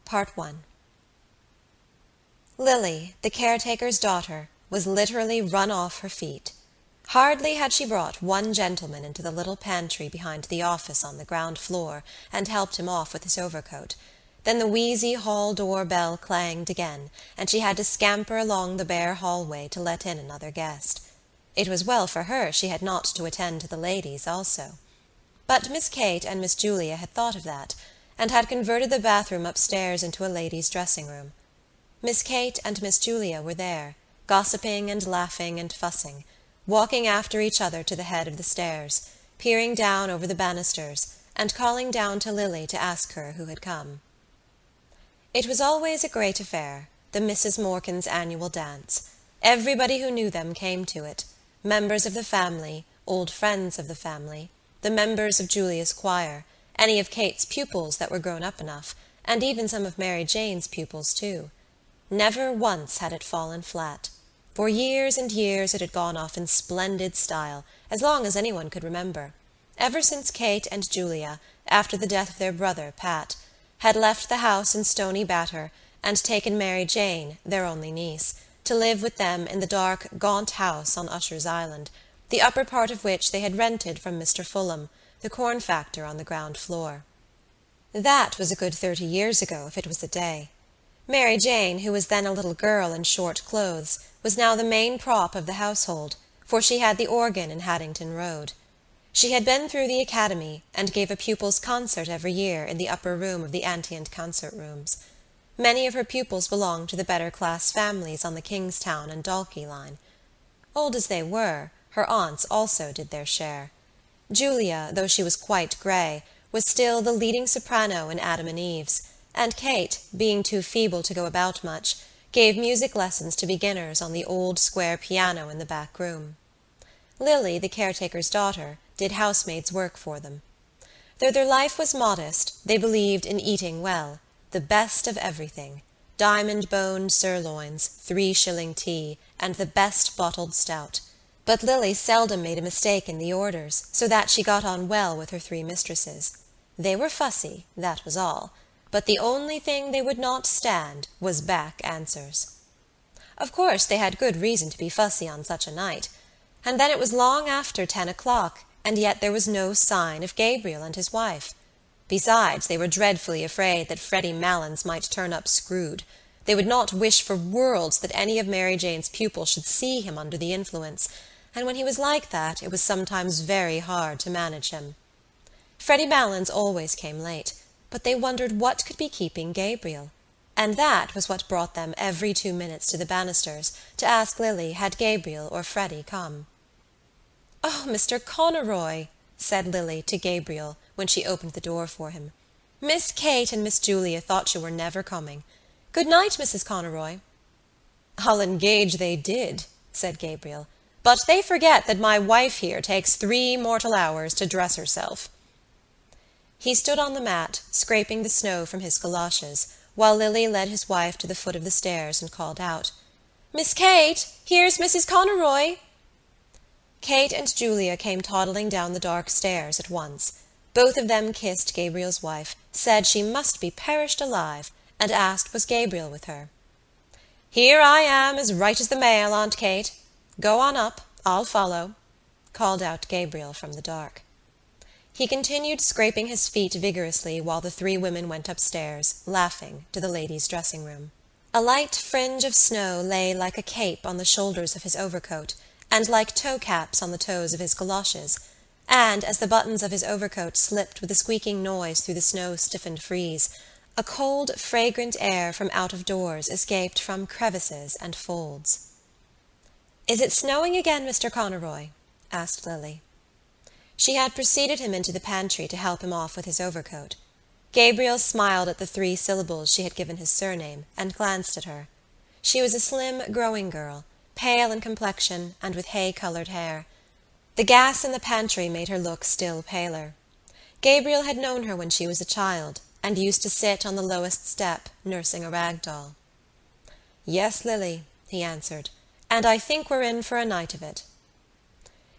Part 1. Lily, the caretaker's daughter, was literally run off her feet. Hardly had she brought one gentleman into the little pantry behind the office on the ground floor and helped him off with his overcoat, then the wheezy hall door bell clanged again, and she had to scamper along the bare hallway to let in another guest. It was well for her she had not to attend to the ladies also. But Miss Kate and Miss Julia had thought of that, and had converted the bathroom upstairs into a ladies' dressing-room. Miss Kate and Miss Julia were there, gossiping and laughing and fussing, walking after each other to the head of the stairs, peering down over the banisters, and calling down to Lily to ask her who had come. It was always a great affair, the Misses Morkan's annual dance. Everybody who knew them came to it, members of the family, old friends of the family, the members of Julia's choir, any of Kate's pupils that were grown up enough, and even some of Mary Jane's pupils too. Never once had it fallen flat. For years and years it had gone off in splendid style, as long as anyone could remember, ever since Kate and Julia, after the death of their brother Pat, had left the house in Stony Batter and taken Mary Jane, their only niece, to live with them in the dark, gaunt house on Usher's Island, the upper part of which they had rented from Mr. Fulham, the corn factor on the ground floor. That was a good 30 years ago, if it was a day. Mary Jane, who was then a little girl in short clothes, was now the main prop of the household, for she had the organ in Haddington Road. She had been through the academy, and gave a pupils' concert every year in the upper room of the Antient concert rooms. Many of her pupils belonged to the better-class families on the Kingstown and Dalkey line. Old as they were, her aunts also did their share. Julia, though she was quite grey, was still the leading soprano in Adam and Eve's, and Kate, being too feeble to go about much, gave music lessons to beginners on the old square piano in the back room. Lily, the caretaker's daughter, did housemaid's work for them. Though their life was modest, they believed in eating well, the best of everything, diamond-boned sirloins, 3-shilling tea, and the best bottled stout. But Lily seldom made a mistake in the orders, so that she got on well with her 3 mistresses. They were fussy, that was all, but the only thing they would not stand was back answers. Of course they had good reason to be fussy on such a night, and then it was long after 10 o'clock, and yet there was no sign of Gabriel and his wife. Besides, they were dreadfully afraid that Freddy Malins might turn up screwed. They would not wish for worlds that any of Mary Jane's pupils should see him under the influence, and when he was like that it was sometimes very hard to manage him. Freddy Malins always came late, but they wondered what could be keeping Gabriel, and that was what brought them every 2 minutes to the banisters to ask Lily had Gabriel or Freddy come. "Oh, Mr. Conroy," said Lily to Gabriel when she opened the door for him. "Miss Kate and Miss Julia thought you were never coming. Good night, Mrs. Conroy." "I'll engage they did," said Gabriel, "but they forget that my wife here takes 3 mortal hours to dress herself." He stood on the mat, scraping the snow from his goloshes, while Lily led his wife to the foot of the stairs and called out, "Miss Kate, here's Mrs. Conroy." Kate and Julia came toddling down the dark stairs at once. Both of them kissed Gabriel's wife, said she must be perished alive, and asked was Gabriel with her. "Here I am, as right as the mail, Aunt Kate. Go on up, I'll follow," called out Gabriel from the dark. He continued scraping his feet vigorously while the 3 women went upstairs, laughing, to the ladies' dressing-room. A light fringe of snow lay like a cape on the shoulders of his overcoat, and like toe-caps on the toes of his goloshes, and, as the buttons of his overcoat slipped with a squeaking noise through the snow-stiffened frieze, a cold, fragrant air from out of doors escaped from crevices and folds. "Is it snowing again, Mr. Conroy?" asked Lily. She had preceded him into the pantry to help him off with his overcoat. Gabriel smiled at the 3 syllables she had given his surname, and glanced at her. She was a slim, growing girl, pale in complexion and with hay-coloured hair. The gas in the pantry made her look still paler. Gabriel had known her when she was a child, and used to sit on the lowest step, nursing a rag doll. "Yes, Lily," he answered, "and I think we're in for a night of it."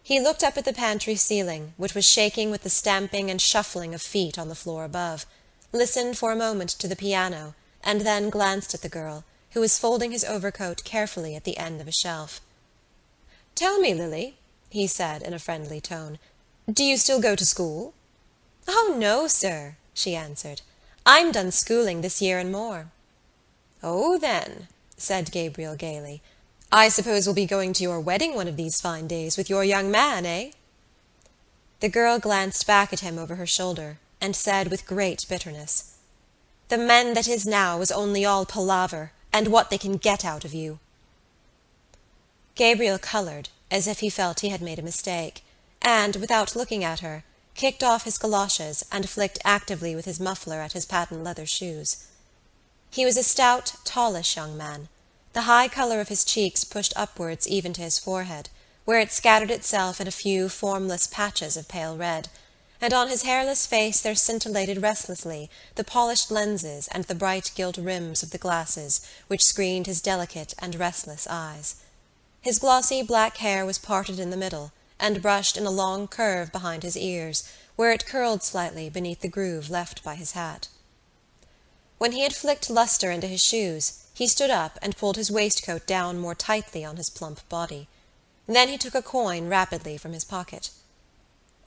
He looked up at the pantry ceiling, which was shaking with the stamping and shuffling of feet on the floor above, listened for a moment to the piano, and then glanced at the girl, who was folding his overcoat carefully at the end of a shelf. "Tell me, Lily," he said in a friendly tone, "do you still go to school?" "Oh, no, sir," she answered. "I'm done schooling this year and more." "Oh, then," said Gabriel gaily, "I suppose we'll be going to your wedding one of these fine days with your young man, eh?" The girl glanced back at him over her shoulder and said with great bitterness, "The men that is now is only all palaver, and what they can get out of you." Gabriel coloured, as if he felt he had made a mistake, and, without looking at her, kicked off his goloshes and flicked actively with his muffler at his patent leather shoes. He was a stout, tallish young man. The high colour of his cheeks pushed upwards even to his forehead, where it scattered itself in a few formless patches of pale red, and on his hairless face there scintillated restlessly the polished lenses and the bright gilt rims of the glasses which screened his delicate and restless eyes. His glossy black hair was parted in the middle, and brushed in a long curve behind his ears, where it curled slightly beneath the groove left by his hat. When he had flicked lustre into his shoes, he stood up and pulled his waistcoat down more tightly on his plump body. Then he took a coin rapidly from his pocket.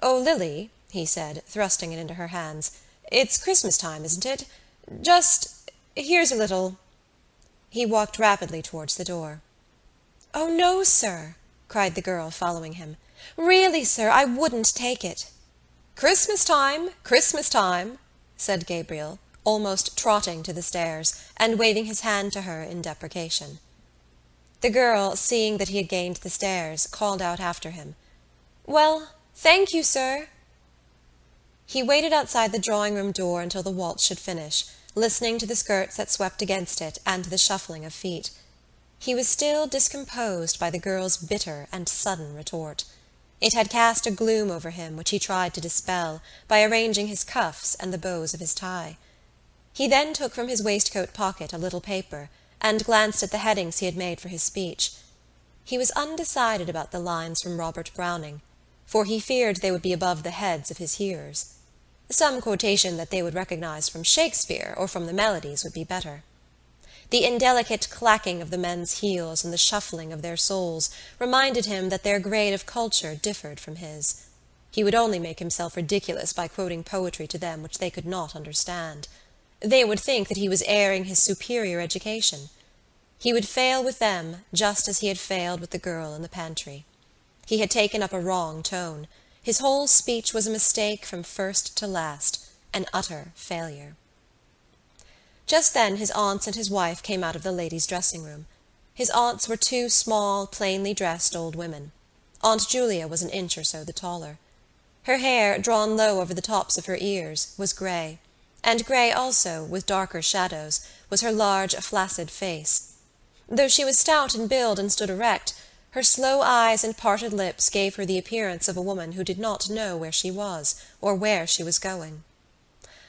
"Oh, Lily," he said, thrusting it into her hands, "it's Christmas time, isn't it? Here's a little—" He walked rapidly towards the door. "Oh, no, sir," cried the girl, following him. "Really, sir, I wouldn't take it." Christmas time," said Gabriel, almost trotting to the stairs, and waving his hand to her in deprecation. The girl, seeing that he had gained the stairs, called out after him, "Well, thank you, sir." He waited outside the drawing-room door until the waltz should finish, listening to the skirts that swept against it and to the shuffling of feet. He was still discomposed by the girl's bitter and sudden retort. It had cast a gloom over him which he tried to dispel by arranging his cuffs and the bows of his tie. He then took from his waistcoat pocket a little paper and glanced at the headings he had made for his speech. He was undecided about the lines from Robert Browning, for he feared they would be above the heads of his hearers. Some quotation that they would recognize from Shakespeare or from the melodies would be better. The indelicate clacking of the men's heels and the shuffling of their soles reminded him that their grade of culture differed from his. He would only make himself ridiculous by quoting poetry to them which they could not understand. They would think that he was airing his superior education. He would fail with them just as he had failed with the girl in the pantry. He had taken up a wrong tone. His whole speech was a mistake from first to last, an utter failure. Just then his aunts and his wife came out of the ladies' dressing-room. His aunts were two small, plainly dressed old women. Aunt Julia was an inch or so the taller. Her hair, drawn low over the tops of her ears, was grey, and grey also, with darker shadows, was her large, flaccid face. Though she was stout in build and stood erect, her slow eyes and parted lips gave her the appearance of a woman who did not know where she was or where she was going.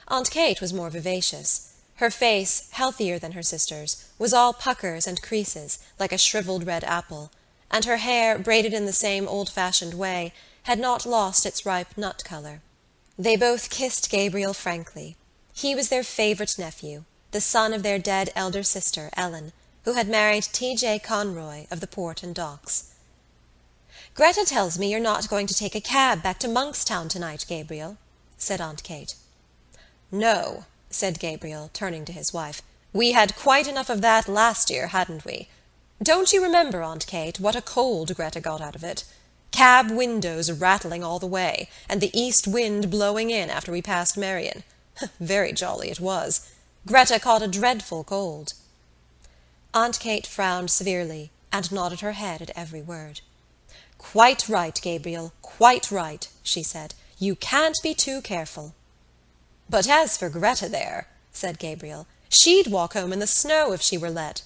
Aunt Kate was more vivacious. Her face, healthier than her sister's, was all puckers and creases, like a shrivelled red apple, and her hair, braided in the same old-fashioned way, had not lost its ripe nut colour. They both kissed Gabriel frankly. He was their favourite nephew, the son of their dead elder sister, Ellen, who had married T.J. Conroy of the Port and Docks. "Gretta tells me you're not going to take a cab back to Monkstown tonight, Gabriel," said Aunt Kate. "No," said Gabriel, turning to his wife. "We had quite enough of that last year, hadn't we? Don't you remember, Aunt Kate, what a cold Gretta got out of it? Cab windows rattling all the way, and the east wind blowing in after we passed Marion. Very jolly it was. Gretta caught a dreadful cold." Aunt Kate frowned severely and nodded her head at every word. "Quite right, Gabriel, quite right," she said. "You can't be too careful." "But as for Gretta there," said Gabriel, "she'd walk home in the snow if she were let."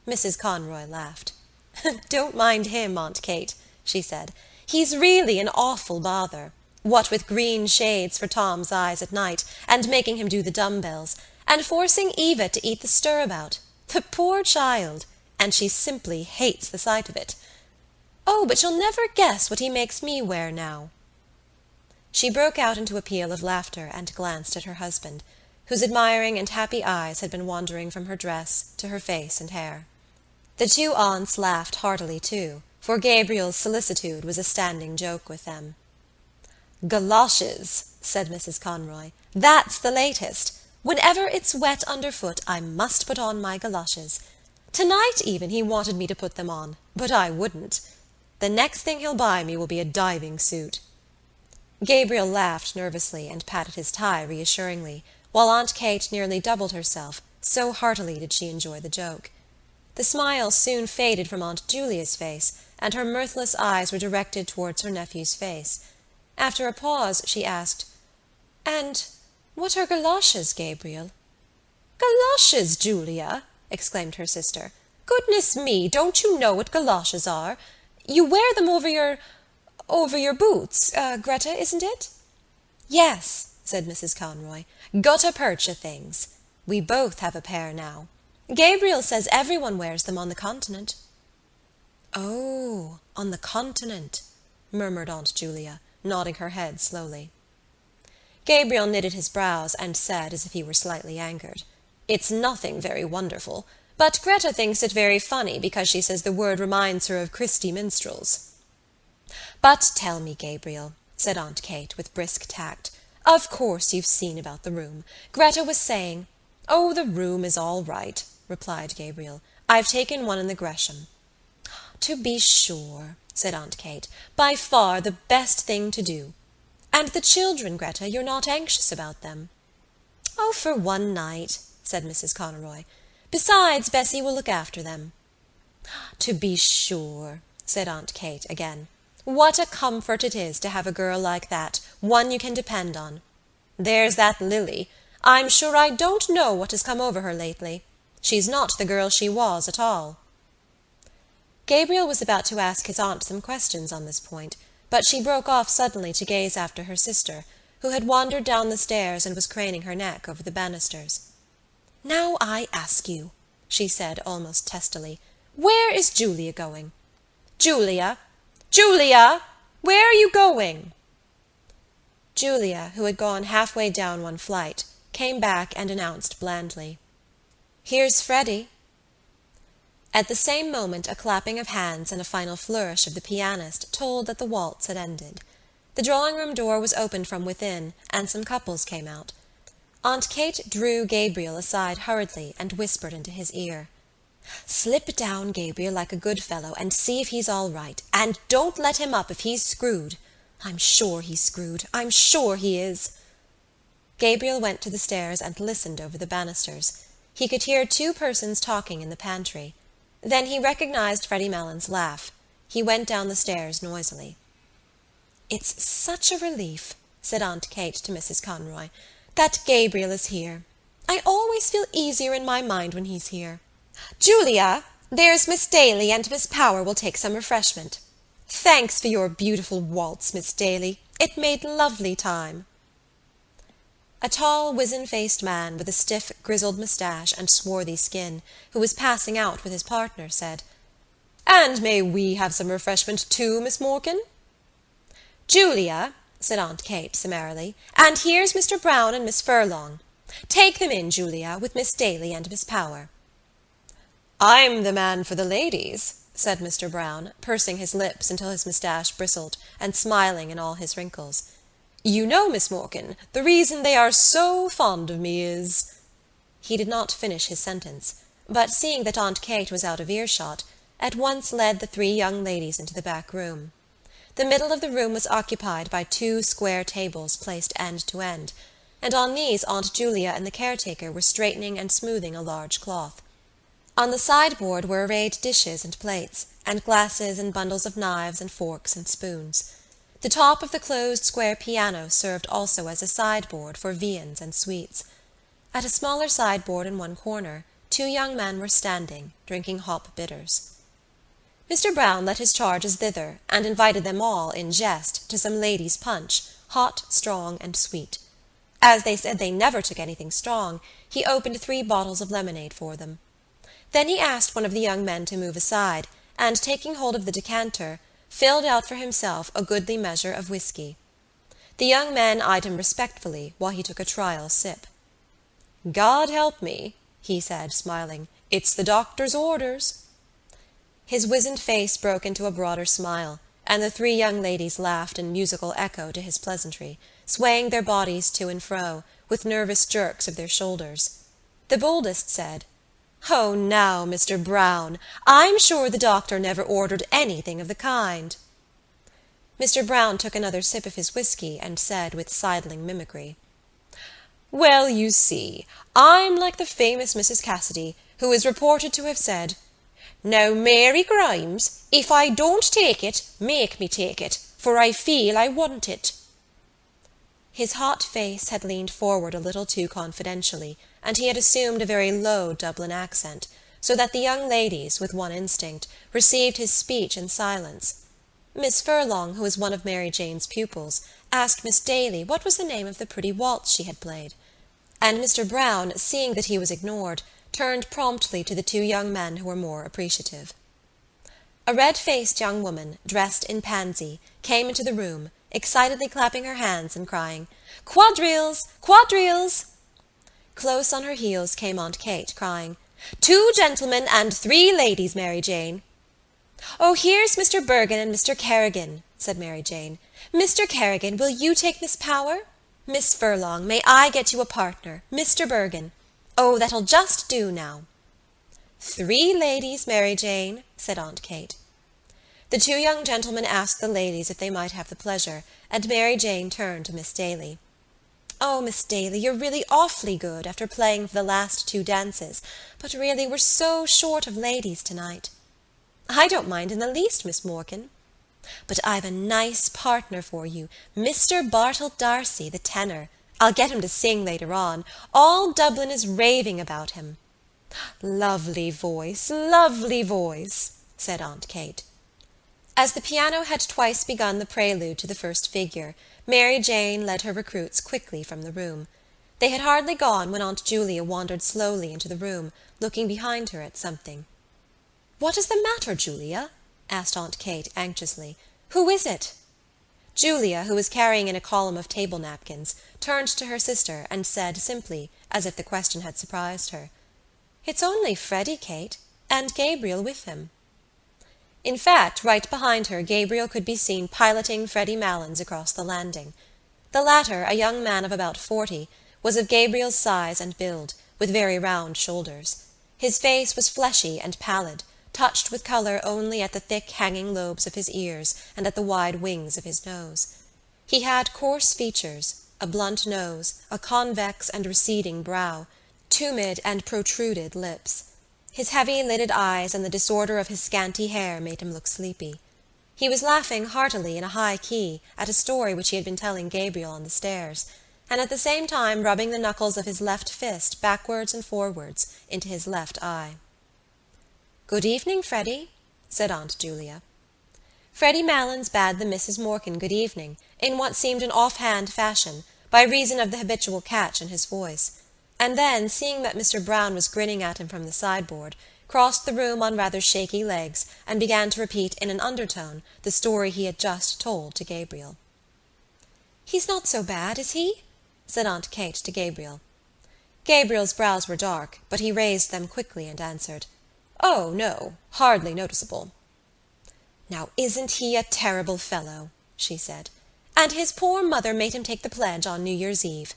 Mrs. Conroy laughed. "Don't mind him, Aunt Kate," she said. "He's really an awful bother, what with green shades for Tom's eyes at night, and making him do the dumbbells, and forcing Eva to eat the stirabout. The poor child! And she simply hates the sight of it. Oh, but you'll never guess what he makes me wear now." She broke out into a peal of laughter and glanced at her husband, whose admiring and happy eyes had been wandering from her dress to her face and hair. The two aunts laughed heartily too, for Gabriel's solicitude was a standing joke with them. "Galoshes," said Mrs. Conroy. "That's the latest. Whenever it's wet underfoot, I must put on my galoshes. Tonight even he wanted me to put them on, but I wouldn't. The next thing he'll buy me will be a diving suit." Gabriel laughed nervously and patted his tie reassuringly, while Aunt Kate nearly doubled herself, so heartily did she enjoy the joke. The smile soon faded from Aunt Julia's face, and her mirthless eyes were directed towards her nephew's face. After a pause she asked, "And what are galoshes, Gabriel?" "Galoshes, Julia!" exclaimed her sister. "Goodness me, don't you know what galoshes are? You wear them over your boots, Greta, isn't it?" "Yes," said Mrs. Conroy. "Gutta percha things. We both have a pair now. Gabriel says everyone wears them on the continent." "Oh, on the continent," murmured Aunt Julia, nodding her head slowly. Gabriel knitted his brows and said, as if he were slightly angered, "It's nothing very wonderful, but Greta thinks it very funny because she says the word reminds her of Christy minstrels." "But tell me, Gabriel," said Aunt Kate with brisk tact, "of course you've seen about the room. Greta was saying—" "Oh, the room is all right," replied Gabriel. "I've taken one in the Gresham." "To be sure," said Aunt Kate. "By far the best thing to do. And the children, Greta, you're not anxious about them?" "Oh, for one night," said Mrs. Conroy. "Besides, Bessie will look after them." "To be sure," said Aunt Kate again. "What a comfort it is to have a girl like that, one you can depend on. There's that Lily. I'm sure I don't know what has come over her lately. She's not the girl she was at all." Gabriel was about to ask his aunt some questions on this point, but she broke off suddenly to gaze after her sister, who had wandered down the stairs and was craning her neck over the banisters. "Now I ask you," she said almost testily, "where is Julia going? Julia! Julia! Where are you going?" Julia, who had gone halfway down one flight, came back and announced blandly, "Here's Freddy." At the same moment a clapping of hands and a final flourish of the pianist told that the waltz had ended. The drawing-room door was opened from within, and some couples came out. Aunt Kate drew Gabriel aside hurriedly and whispered into his ear, "Slip down, Gabriel, like a good fellow, and see if he's all right, and don't let him up if he's screwed. I'm sure he's screwed. I'm sure he is." Gabriel went to the stairs and listened over the banisters. He could hear two persons talking in the pantry. Then he recognized Freddy Malins' laugh. He went down the stairs noisily. "It's such a relief," said Aunt Kate to Mrs. Conroy, "that Gabriel is here. I always feel easier in my mind when he's here. Julia, there's Miss Daly and Miss Power will take some refreshment. Thanks for your beautiful waltz, Miss Daly. It made lovely time." A tall, wizen-faced man with a stiff, grizzled moustache and swarthy skin, who was passing out with his partner, said, "And may we have some refreshment too, Miss Morkan?" "Julia," said Aunt Kate summarily, "and here's Mr. Brown and Miss Furlong. Take them in, Julia, with Miss Daly and Miss Power." "I'm the man for the ladies," said Mr. Brown, pursing his lips until his moustache bristled, and smiling in all his wrinkles. "You know, Miss Morkan, the reason they are so fond of me is—" He did not finish his sentence, but seeing that Aunt Kate was out of earshot, at once led the three young ladies into the back room. The middle of the room was occupied by two square tables placed end to end, and on these Aunt Julia and the caretaker were straightening and smoothing a large cloth. On the sideboard were arrayed dishes and plates, and glasses and bundles of knives and forks and spoons. The top of the closed square piano served also as a sideboard for viands and sweets. At a smaller sideboard in one corner, two young men were standing, drinking hop bitters. Mr. Brown led his charges thither, and invited them all, in jest, to some ladies' punch, hot, strong, and sweet. As they said they never took anything strong, he opened 3 bottles of lemonade for them. Then he asked one of the young men to move aside, and taking hold of the decanter, filled out for himself a goodly measure of whiskey. The young men eyed him respectfully while he took a trial sip. God help me, he said, smiling. It's the doctor's orders. His wizened face broke into a broader smile, and the three young ladies laughed in musical echo to his pleasantry, swaying their bodies to and fro, with nervous jerks of their shoulders. The boldest said, "Oh, now, Mr. Brown, I'm sure the doctor never ordered anything of the kind." Mr. Brown took another sip of his whiskey and said with sidling mimicry, "Well, you see, I'm like the famous Mrs. Cassidy, who is reported to have said, 'Now, Mary Grimes, if I don't take it, make me take it, for I feel I want it.'" His hot face had leaned forward a little too confidentially, and he had assumed a very low Dublin accent, so that the young ladies, with one instinct, received his speech in silence. Miss Furlong, who was one of Mary Jane's pupils, asked Miss Daly what was the name of the pretty waltz she had played, and Mr. Brown, seeing that he was ignored, turned promptly to the two young men who were more appreciative. A red-faced young woman, dressed in pansy, came into the room, excitedly clapping her hands and crying, "Quadrilles! Quadrilles!" Close on her heels came Aunt Kate, crying, "2 gentlemen and 3 ladies, Mary Jane." "Oh, here's Mr. Bergin and Mr. Kerrigan," said Mary Jane. "Mr. Kerrigan, will you take Miss Power? Miss Furlong, may I get you a partner, Mr. Bergin? Oh, that'll just do now." "3 ladies, Mary Jane," said Aunt Kate. The 2 young gentlemen asked the ladies if they might have the pleasure, and Mary Jane turned to Miss Daly. "Oh, Miss Daly, you're really awfully good after playing for the last 2 dances, but really we're so short of ladies tonight." "I don't mind in the least, Miss Morkan." "But I've a nice partner for you, Mr. Bartle D'Arcy, the tenor. I'll get him to sing later on. All Dublin is raving about him." "Lovely voice, said Aunt Kate. As the piano had twice begun the prelude to the first figure, Mary Jane led her recruits quickly from the room. They had hardly gone when Aunt Julia wandered slowly into the room, looking behind her at something. "What is the matter, Julia?" asked Aunt Kate anxiously. "Who is it?" Julia, who was carrying in a column of table napkins, turned to her sister and said simply, as if the question had surprised her, "It's only Freddy, Kate, and Gabriel with him." In fact, right behind her, Gabriel could be seen piloting Freddy Malins across the landing. The latter, a young man of about 40, was of Gabriel's size and build, with very round shoulders. His face was fleshy and pallid, touched with colour only at the thick hanging lobes of his ears and at the wide wings of his nose. He had coarse features, a blunt nose, a convex and receding brow, tumid and protruded lips. His heavy-lidded eyes and the disorder of his scanty hair made him look sleepy. He was laughing heartily in a high key at a story which he had been telling Gabriel on the stairs, and at the same time rubbing the knuckles of his left fist backwards and forwards into his left eye. "Good evening, Freddy," said Aunt Julia. Freddy Malins bade the Misses Morkan good evening in what seemed an off-hand fashion, by reason of the habitual catch in his voice, and then, seeing that Mr. Brown was grinning at him from the sideboard, crossed the room on rather shaky legs and began to repeat in an undertone the story he had just told to Gabriel. "He's not so bad, is he?" said Aunt Kate to Gabriel. Gabriel's brows were dark, but he raised them quickly and answered, "Oh, no, hardly noticeable." "Now, isn't he a terrible fellow?" she said. "And his poor mother made him take the pledge on New Year's Eve.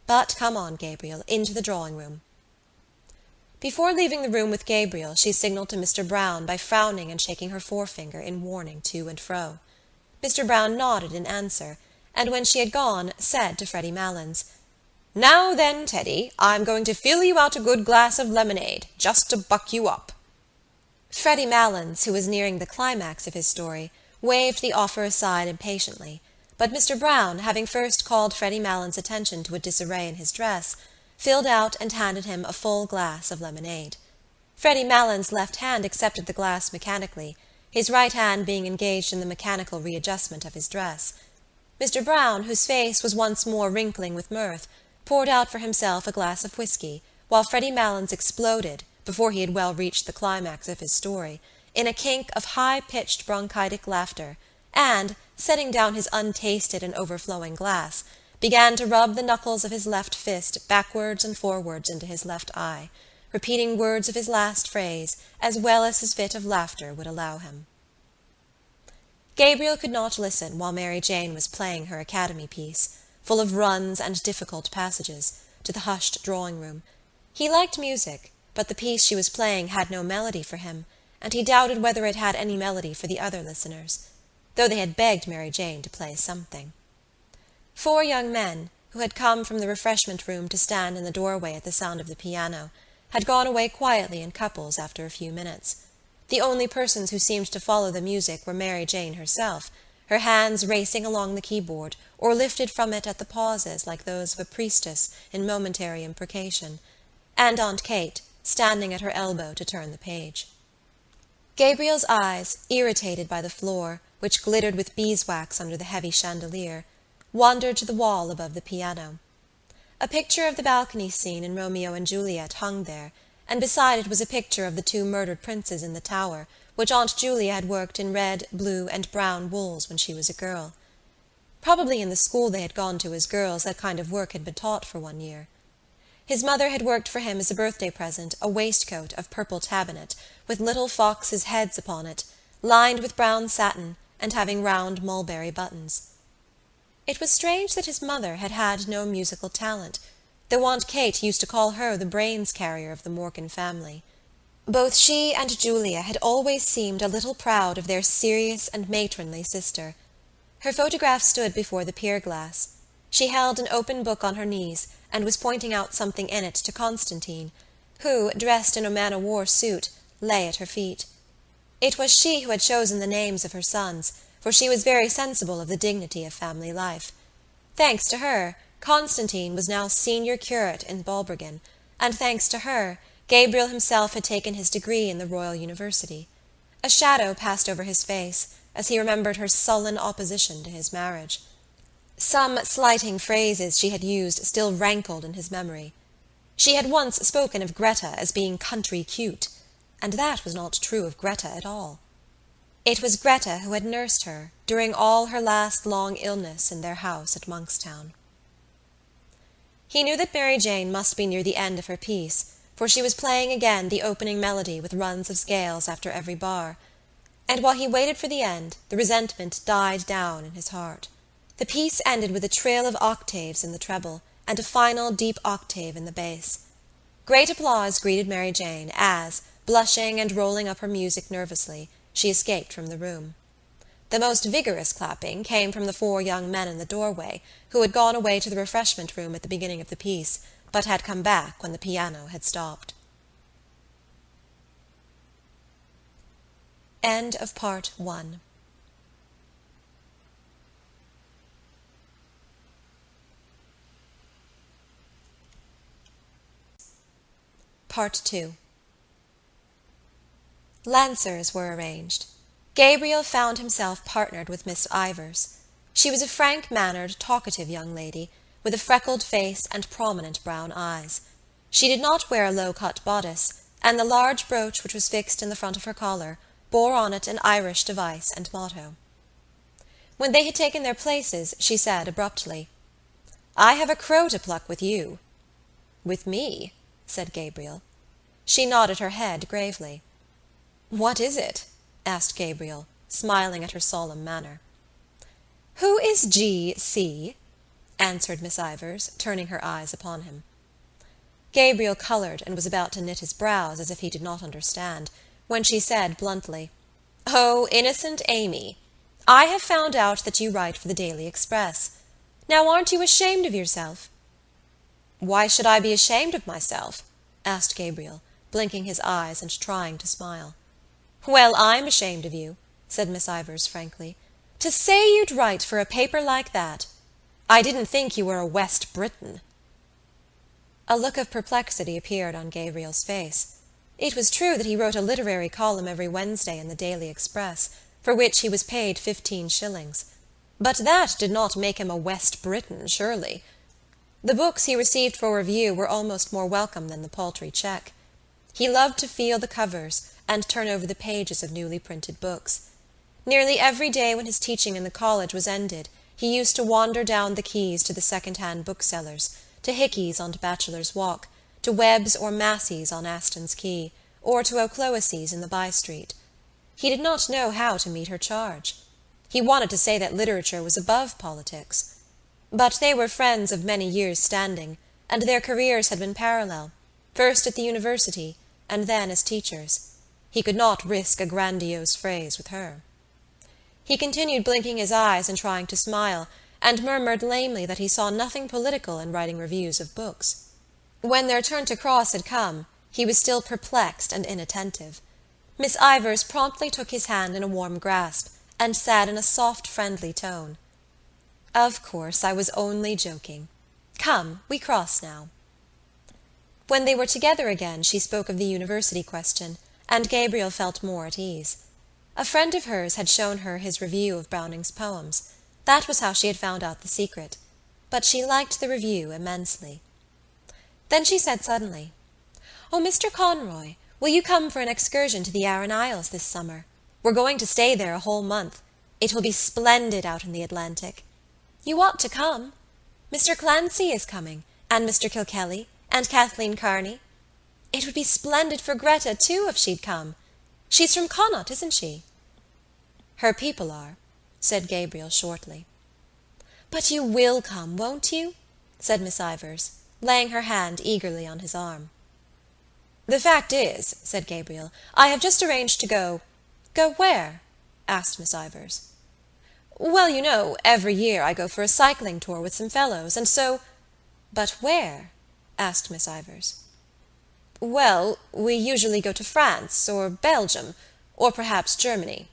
But come on, Gabriel, into the drawing-room." Before leaving the room with Gabriel, she signalled to Mr. Brown by frowning and shaking her forefinger in warning to and fro. Mr. Brown nodded in answer, and when she had gone, said to Freddy Malins, "Now then, Teddy, I'm going to fill you out a good glass of lemonade, just to buck you up." Freddy Malins, who was nearing the climax of his story, waved the offer aside impatiently, but Mr. Brown, having first called Freddy Malins' attention to a disarray in his dress, filled out and handed him a full glass of lemonade. Freddy Malins' left hand accepted the glass mechanically, his right hand being engaged in the mechanical readjustment of his dress. Mr. Brown, whose face was once more wrinkling with mirth, poured out for himself a glass of whiskey, while Freddy Malins exploded, before he had well reached the climax of his story, in a kink of high-pitched bronchitic laughter, and, setting down his untasted and overflowing glass, began to rub the knuckles of his left fist backwards and forwards into his left eye, repeating words of his last phrase as well as his fit of laughter would allow him. Gabriel could not listen while Mary Jane was playing her Academy piece, full of runs and difficult passages, to the hushed drawing-room. He liked music, but the piece she was playing had no melody for him, and he doubted whether it had any melody for the other listeners, though they had begged Mary Jane to play something. 4 young men, who had come from the refreshment-room to stand in the doorway at the sound of the piano, had gone away quietly in couples after a few minutes. The only persons who seemed to follow the music were Mary Jane herself, her hands racing along the keyboard or lifted from it at the pauses like those of a priestess in momentary imprecation, and Aunt Kate, standing at her elbow to turn the page. Gabriel's eyes, irritated by the floor, which glittered with beeswax under the heavy chandelier, wandered to the wall above the piano. A picture of the balcony scene in Romeo and Juliet hung there, and beside it was a picture of the 2 murdered princes in the tower, which Aunt Julia had worked in red, blue, and brown wools when she was a girl. Probably in the school they had gone to as girls that kind of work had been taught for 1 year. His mother had worked for him as a birthday present a waistcoat of purple tabinet, with little foxes' heads upon it, lined with brown satin, and having round mulberry buttons. It was strange that his mother had had no musical talent, though Aunt Kate used to call her the brains-carrier of the Morgan family. Both she and Julia had always seemed a little proud of their serious and matronly sister. Her photograph stood before the pier-glass. She held an open book on her knees, and was pointing out something in it to Constantine, who, dressed in a man-o'-war suit, lay at her feet. It was she who had chosen the names of her sons, for she was very sensible of the dignity of family life. Thanks to her, Constantine was now senior curate in Balbrigan, and thanks to her, Gabriel himself had taken his degree in the Royal University. A shadow passed over his face as he remembered her sullen opposition to his marriage. Some slighting phrases she had used still rankled in his memory. She had once spoken of Greta as being country cute, and that was not true of Greta at all. It was Greta who had nursed her during all her last long illness in their house at Monkstown. He knew that Mary Jane must be near the end of her piece, for she was playing again the opening melody with runs of scales after every bar, and while he waited for the end, the resentment died down in his heart. The piece ended with a trill of octaves in the treble, and a final deep octave in the bass. Great applause greeted Mary Jane as, blushing and rolling up her music nervously, she escaped from the room. The most vigorous clapping came from the 4 young men in the doorway, who had gone away to the refreshment-room at the beginning of the piece, but had come back when the piano had stopped. End of Part 1. Part 2. Lancers were arranged. Gabriel found himself partnered with Miss Ivors. She was a frank-mannered, talkative young lady, with a freckled face and prominent brown eyes. She did not wear a low-cut bodice, and the large brooch which was fixed in the front of her collar bore on it an Irish device and motto. When they had taken their places, she said abruptly, "I have a crow to pluck with you." "With me?" said Gabriel. She nodded her head gravely. "What is it?" asked Gabriel, smiling at her solemn manner. "Who is G.C.?" answered Miss Ivors, turning her eyes upon him. Gabriel coloured and was about to knit his brows as if he did not understand, when she said bluntly, "Oh, innocent Amy! I have found out that you write for the Daily Express. Now aren't you ashamed of yourself?" "Why should I be ashamed of myself?" asked Gabriel, blinking his eyes and trying to smile. "Well, I'm ashamed of you," said Miss Ivors frankly. "To say you'd write for a paper like that! I didn't think you were a West Briton." A look of perplexity appeared on Gabriel's face. It was true that he wrote a literary column every Wednesday in the Daily Express, for which he was paid 15 shillings. But that did not make him a West Briton, surely. The books he received for review were almost more welcome than the paltry cheque. He loved to feel the covers and turn over the pages of newly printed books. Nearly every day when his teaching in the college was ended, he used to wander down the quays to the second-hand booksellers, to Hickey's on Bachelor's Walk, to Webb's or Massey's on Aston's Quay, or to O'Clohissey's in the by-street. He did not know how to meet her charge. He wanted to say that literature was above politics. But they were friends of many years' standing, and their careers had been parallel, first at the university, and then as teachers. He could not risk a grandiose phrase with her. He continued blinking his eyes and trying to smile, and murmured lamely that he saw nothing political in writing reviews of books. When their turn to cross had come, he was still perplexed and inattentive. Miss Ivors promptly took his hand in a warm grasp, and said in a soft, friendly tone, "Of course, I was only joking. Come, we cross now." When they were together again, she spoke of the university question, and Gabriel felt more at ease. A friend of hers had shown her his review of Browning's poems. That was how she had found out the secret. But she liked the review immensely. Then she said suddenly, "Oh, Mr. Conroy, will you come for an excursion to the Aran Isles this summer? We're going to stay there a whole month. It will be splendid out in the Atlantic. You ought to come. Mr. Clancy is coming, and Mr. Kilkelly, and Kathleen Kearney. It would be splendid for Greta, too, if she'd come. She's from Connaught, isn't she?" "Her people are," said Gabriel shortly. "But you will come, won't you?" said Miss Ivors, laying her hand eagerly on his arm. "The fact is," said Gabriel, "I have just arranged to go—" "Go where?" asked Miss Ivors. "Well, you know, every year I go for a cycling tour with some fellows, and so—" "But where?" asked Miss Ivors. "Well, we usually go to France, or Belgium, or perhaps Germany,"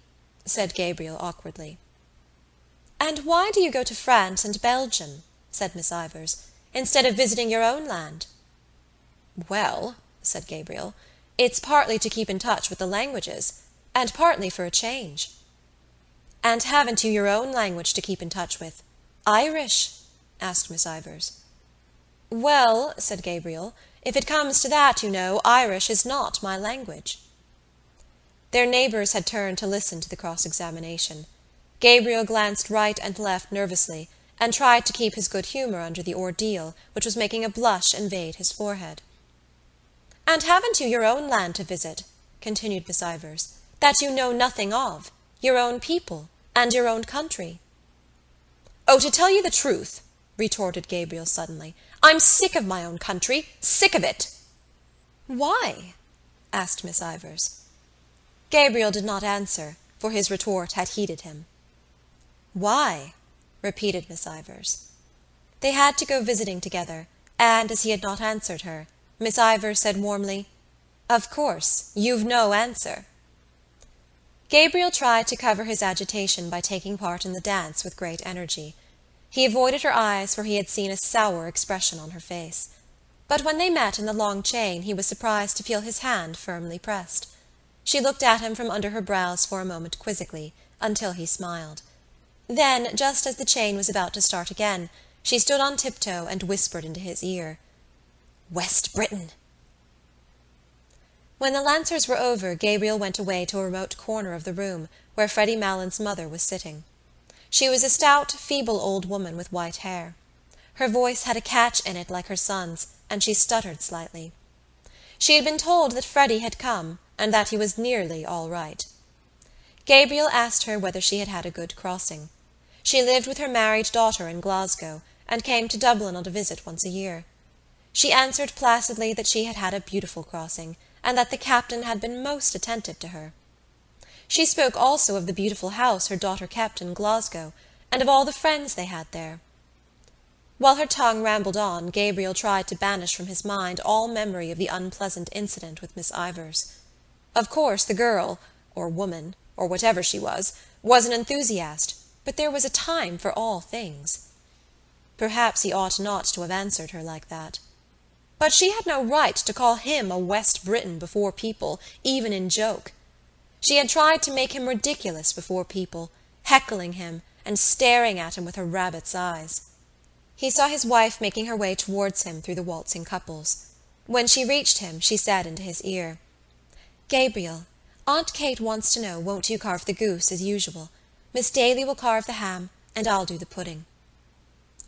said Gabriel awkwardly. "And why do you go to France and Belgium," said Miss Ivors, "instead of visiting your own land?" "Well," said Gabriel, "it's partly to keep in touch with the languages, and partly for a change." "And haven't you your own language to keep in touch with? Irish?" asked Miss Ivors. "Well," said Gabriel, "if it comes to that, you know, Irish is not my language." Their neighbours had turned to listen to the cross-examination. Gabriel glanced right and left nervously, and tried to keep his good humour under the ordeal which was making a blush invade his forehead. "And haven't you your own land to visit," continued Miss Ivors, "that you know nothing of, your own people, and your own country?" "Oh, to tell you the truth," retorted Gabriel suddenly, "I'm sick of my own country, sick of it." "Why?" asked Miss Ivors. Gabriel did not answer, for his retort had heated him. "Why?" repeated Miss Ivors. They had to go visiting together, and, as he had not answered her, Miss Ivors said warmly, "Of course, you've no answer." Gabriel tried to cover his agitation by taking part in the dance with great energy. He avoided her eyes, for he had seen a sour expression on her face. But when they met in the long chain, he was surprised to feel his hand firmly pressed. She looked at him from under her brows for a moment quizzically, until he smiled. Then, just as the chain was about to start again, she stood on tiptoe and whispered into his ear, "West Britain!" When the lancers were over, Gabriel went away to a remote corner of the room, where Freddy Malins' mother was sitting. She was a stout, feeble old woman with white hair. Her voice had a catch in it like her son's, and she stuttered slightly. She had been told that Freddy had come, and that he was nearly all right. Gabriel asked her whether she had had a good crossing. She lived with her married daughter in Glasgow, and came to Dublin on a visit once a year. She answered placidly that she had had a beautiful crossing, and that the captain had been most attentive to her. She spoke also of the beautiful house her daughter kept in Glasgow, and of all the friends they had there. While her tongue rambled on, Gabriel tried to banish from his mind all memory of the unpleasant incident with Miss Ivors. Of course the girl, or woman, or whatever she was an enthusiast, but there was a time for all things. Perhaps he ought not to have answered her like that. But she had no right to call him a West Briton before people, even in joke. She had tried to make him ridiculous before people, heckling him and staring at him with her rabbit's eyes. He saw his wife making her way towards him through the waltzing couples. When she reached him, she said into his ear, "Gabriel, Aunt Kate wants to know, won't you carve the goose as usual? Miss Daly will carve the ham, and I'll do the pudding."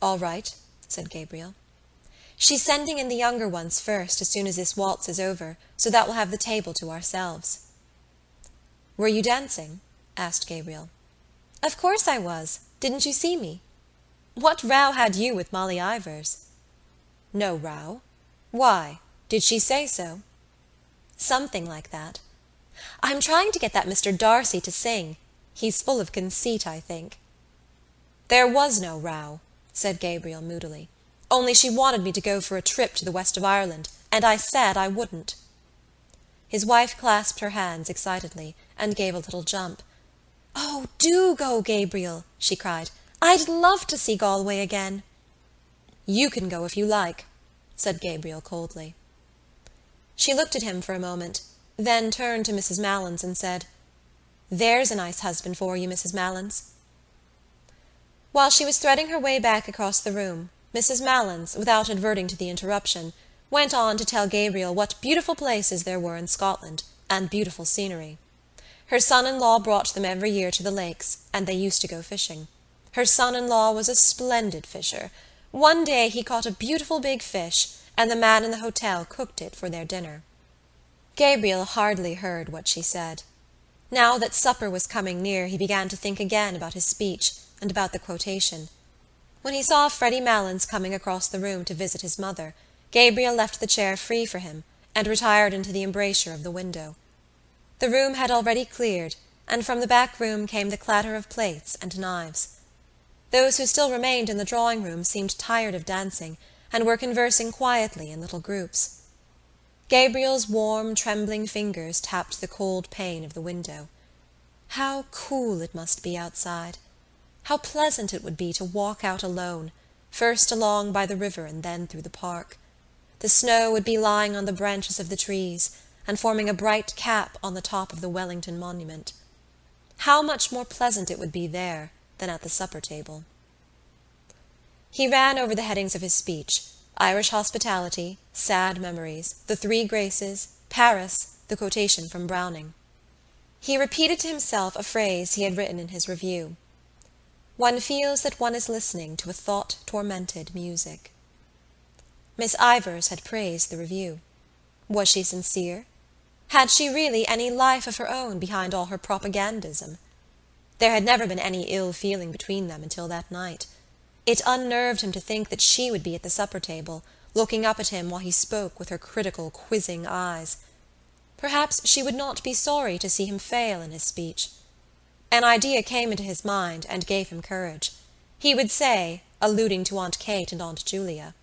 "All right," said Gabriel. "She's sending in the younger ones first as soon as this waltz is over, so that we'll have the table to ourselves." "Were you dancing?" asked Gabriel. "Of course I was. Didn't you see me?" "What row had you with Molly Ivors?" "No row. Why? Did she say so?" "Something like that. I'm trying to get that Mr. Darcy to sing. He's full of conceit, I think." "There was no row," said Gabriel moodily. "Only she wanted me to go for a trip to the west of Ireland, and I said I wouldn't." His wife clasped her hands excitedly, and gave a little jump. "Oh, do go, Gabriel!" she cried. "I'd love to see Galway again." "You can go if you like," said Gabriel coldly. She looked at him for a moment, then turned to Mrs. Malins and said, "There's a nice husband for you, Mrs. Malins." While she was threading her way back across the room, Mrs. Malins, without adverting to the interruption, went on to tell Gabriel what beautiful places there were in Scotland, and beautiful scenery. Her son-in-law brought them every year to the lakes, and they used to go fishing. Her son-in-law was a splendid fisher. One day he caught a beautiful big fish, and the man in the hotel cooked it for their dinner. Gabriel hardly heard what she said. Now that supper was coming near, he began to think again about his speech and about the quotation. When he saw Freddy Malins coming across the room to visit his mother, Gabriel left the chair free for him and retired into the embrasure of the window. The room had already cleared, and from the back room came the clatter of plates and knives. Those who still remained in the drawing-room seemed tired of dancing, and were conversing quietly in little groups. Gabriel's warm, trembling fingers tapped the cold pane of the window. How cool it must be outside! How pleasant it would be to walk out alone, first along by the river and then through the park. The snow would be lying on the branches of the trees, and forming a bright cap on the top of the Wellington Monument. How much more pleasant it would be there than at the supper-table. He ran over the headings of his speech: Irish hospitality, sad memories, the Three Graces, Paris, the quotation from Browning. He repeated to himself a phrase he had written in his review: "One feels that one is listening to a thought-tormented music." Miss Ivors had praised the review. Was she sincere? Had she really any life of her own behind all her propagandism? There had never been any ill feeling between them until that night. It unnerved him to think that she would be at the supper-table, looking up at him while he spoke with her critical, quizzing eyes. Perhaps she would not be sorry to see him fail in his speech. An idea came into his mind and gave him courage. He would say, alluding to Aunt Kate and Aunt Julia,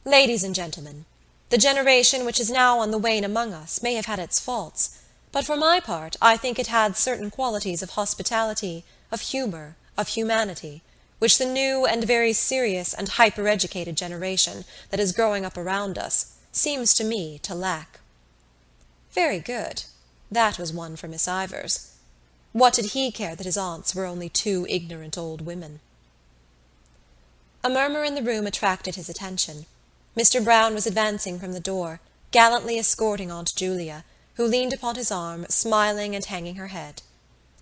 "Ladies and gentlemen, the generation which is now on the wane among us may have had its faults, but for my part I think it had certain qualities of hospitality, of humour, of humanity, which the new and very serious and hyper-educated generation that is growing up around us seems to me to lack." Very good. That was one for Miss Ivors. What did he care that his aunts were only two ignorant old women? A murmur in the room attracted his attention. Mr. Brown was advancing from the door, gallantly escorting Aunt Julia, who leaned upon his arm, smiling and hanging her head.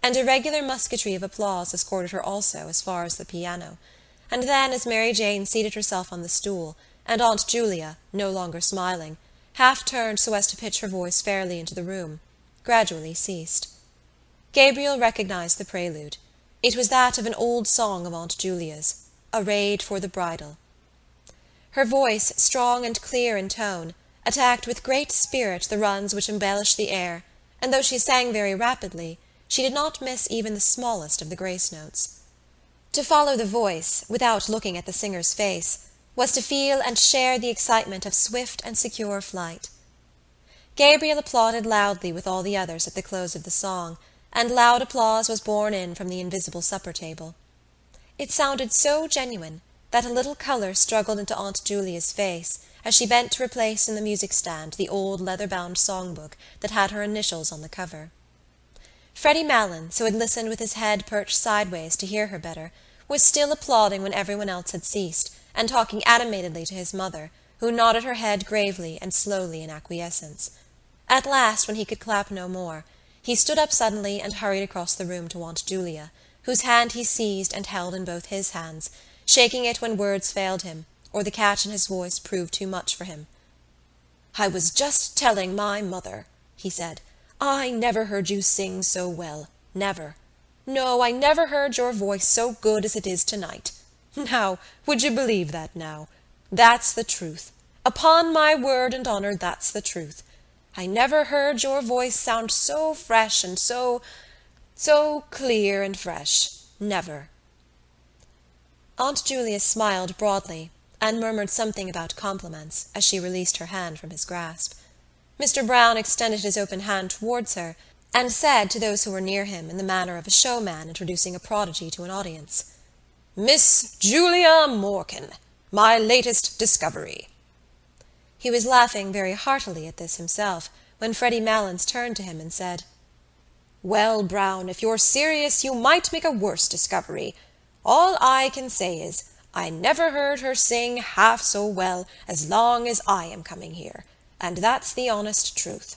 And a regular musketry of applause escorted her also as far as the piano, and then, as Mary Jane seated herself on the stool, and Aunt Julia, no longer smiling, half turned so as to pitch her voice fairly into the room, gradually ceased. Gabriel recognized the prelude. It was that of an old song of Aunt Julia's, "Arrayed for the Bridal." Her voice, strong and clear in tone, attacked with great spirit the runs which embellished the air, and though she sang very rapidly, she did not miss even the smallest of the grace notes. To follow the voice, without looking at the singer's face, was to feel and share the excitement of swift and secure flight. Gabriel applauded loudly with all the others at the close of the song, and loud applause was borne in from the invisible supper-table. It sounded so genuine that a little colour struggled into Aunt Julia's face as she bent to replace in the music-stand the old leather-bound songbook that had her initials on the cover. Freddy Malins, who had listened with his head perched sideways to hear her better, was still applauding when everyone else had ceased, and talking animatedly to his mother, who nodded her head gravely and slowly in acquiescence. At last, when he could clap no more, he stood up suddenly and hurried across the room to Aunt Julia, whose hand he seized and held in both his hands, shaking it when words failed him, or the catch in his voice proved too much for him. "I was just telling my mother," he said. "I never heard you sing so well, never. No, I never heard your voice so good as it is tonight. Now, would you believe that now? That's the truth. Upon my word and honour, that's the truth. I never heard your voice sound so fresh and so clear and fresh. Never." Aunt Julia smiled broadly and murmured something about compliments as she released her hand from his grasp. Mr. Brown extended his open hand towards her and said to those who were near him in the manner of a showman introducing a prodigy to an audience, "Miss Julia Morkan, my latest discovery." He was laughing very heartily at this himself when Freddy Malins turned to him and said, "Well, Brown, if you're serious you might make a worse discovery. All I can say is, I never heard her sing half so well as long as I am coming here, and that's the honest truth."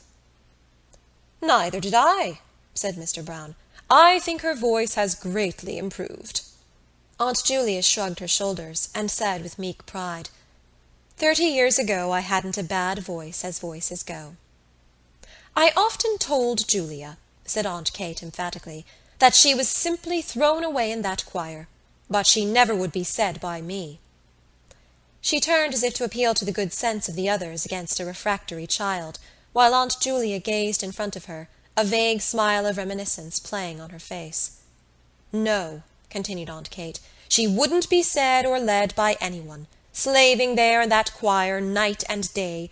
"Neither did I," said Mr. Brown. "I think her voice has greatly improved." Aunt Julia shrugged her shoulders and said with meek pride, 30 years ago I hadn't a bad voice as voices go." "I often told Julia," said Aunt Kate emphatically, "that she was simply thrown away in that choir. But she never would be said by me." She turned as if to appeal to the good sense of the others against a refractory child, while Aunt Julia gazed in front of her, a vague smile of reminiscence playing on her face. "No," continued Aunt Kate, "she wouldn't be said or led by anyone, slaving there in that choir night and day,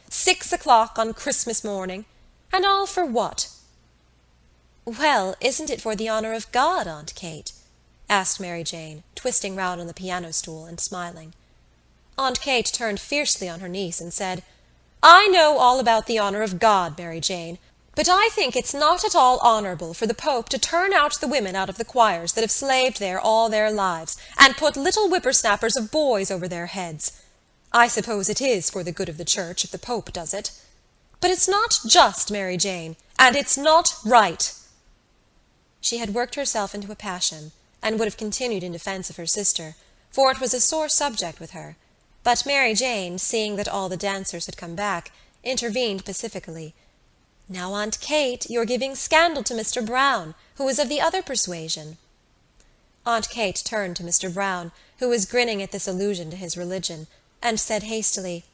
6 o'clock on Christmas morning. And all for what?" "Well, isn't it for the honour of God, Aunt Kate?" asked Mary Jane, twisting round on the piano-stool and smiling. Aunt Kate turned fiercely on her niece and said, "I know all about the honour of God, Mary Jane, but I think it's not at all honourable for the Pope to turn out the women out of the choirs that have slaved there all their lives, and put little whippersnappers of boys over their heads. I suppose it is for the good of the Church if the Pope does it. But it's not just, Mary Jane, and it's not right." She had worked herself into a passion, and would have continued in defence of her sister, for it was a sore subject with her, but Mary Jane, seeing that all the dancers had come back, intervened pacifically. "Now, Aunt Kate, you're giving scandal to Mr. Brown, who is of the other persuasion." Aunt Kate turned to Mr. Brown, who was grinning at this allusion to his religion, and said hastily,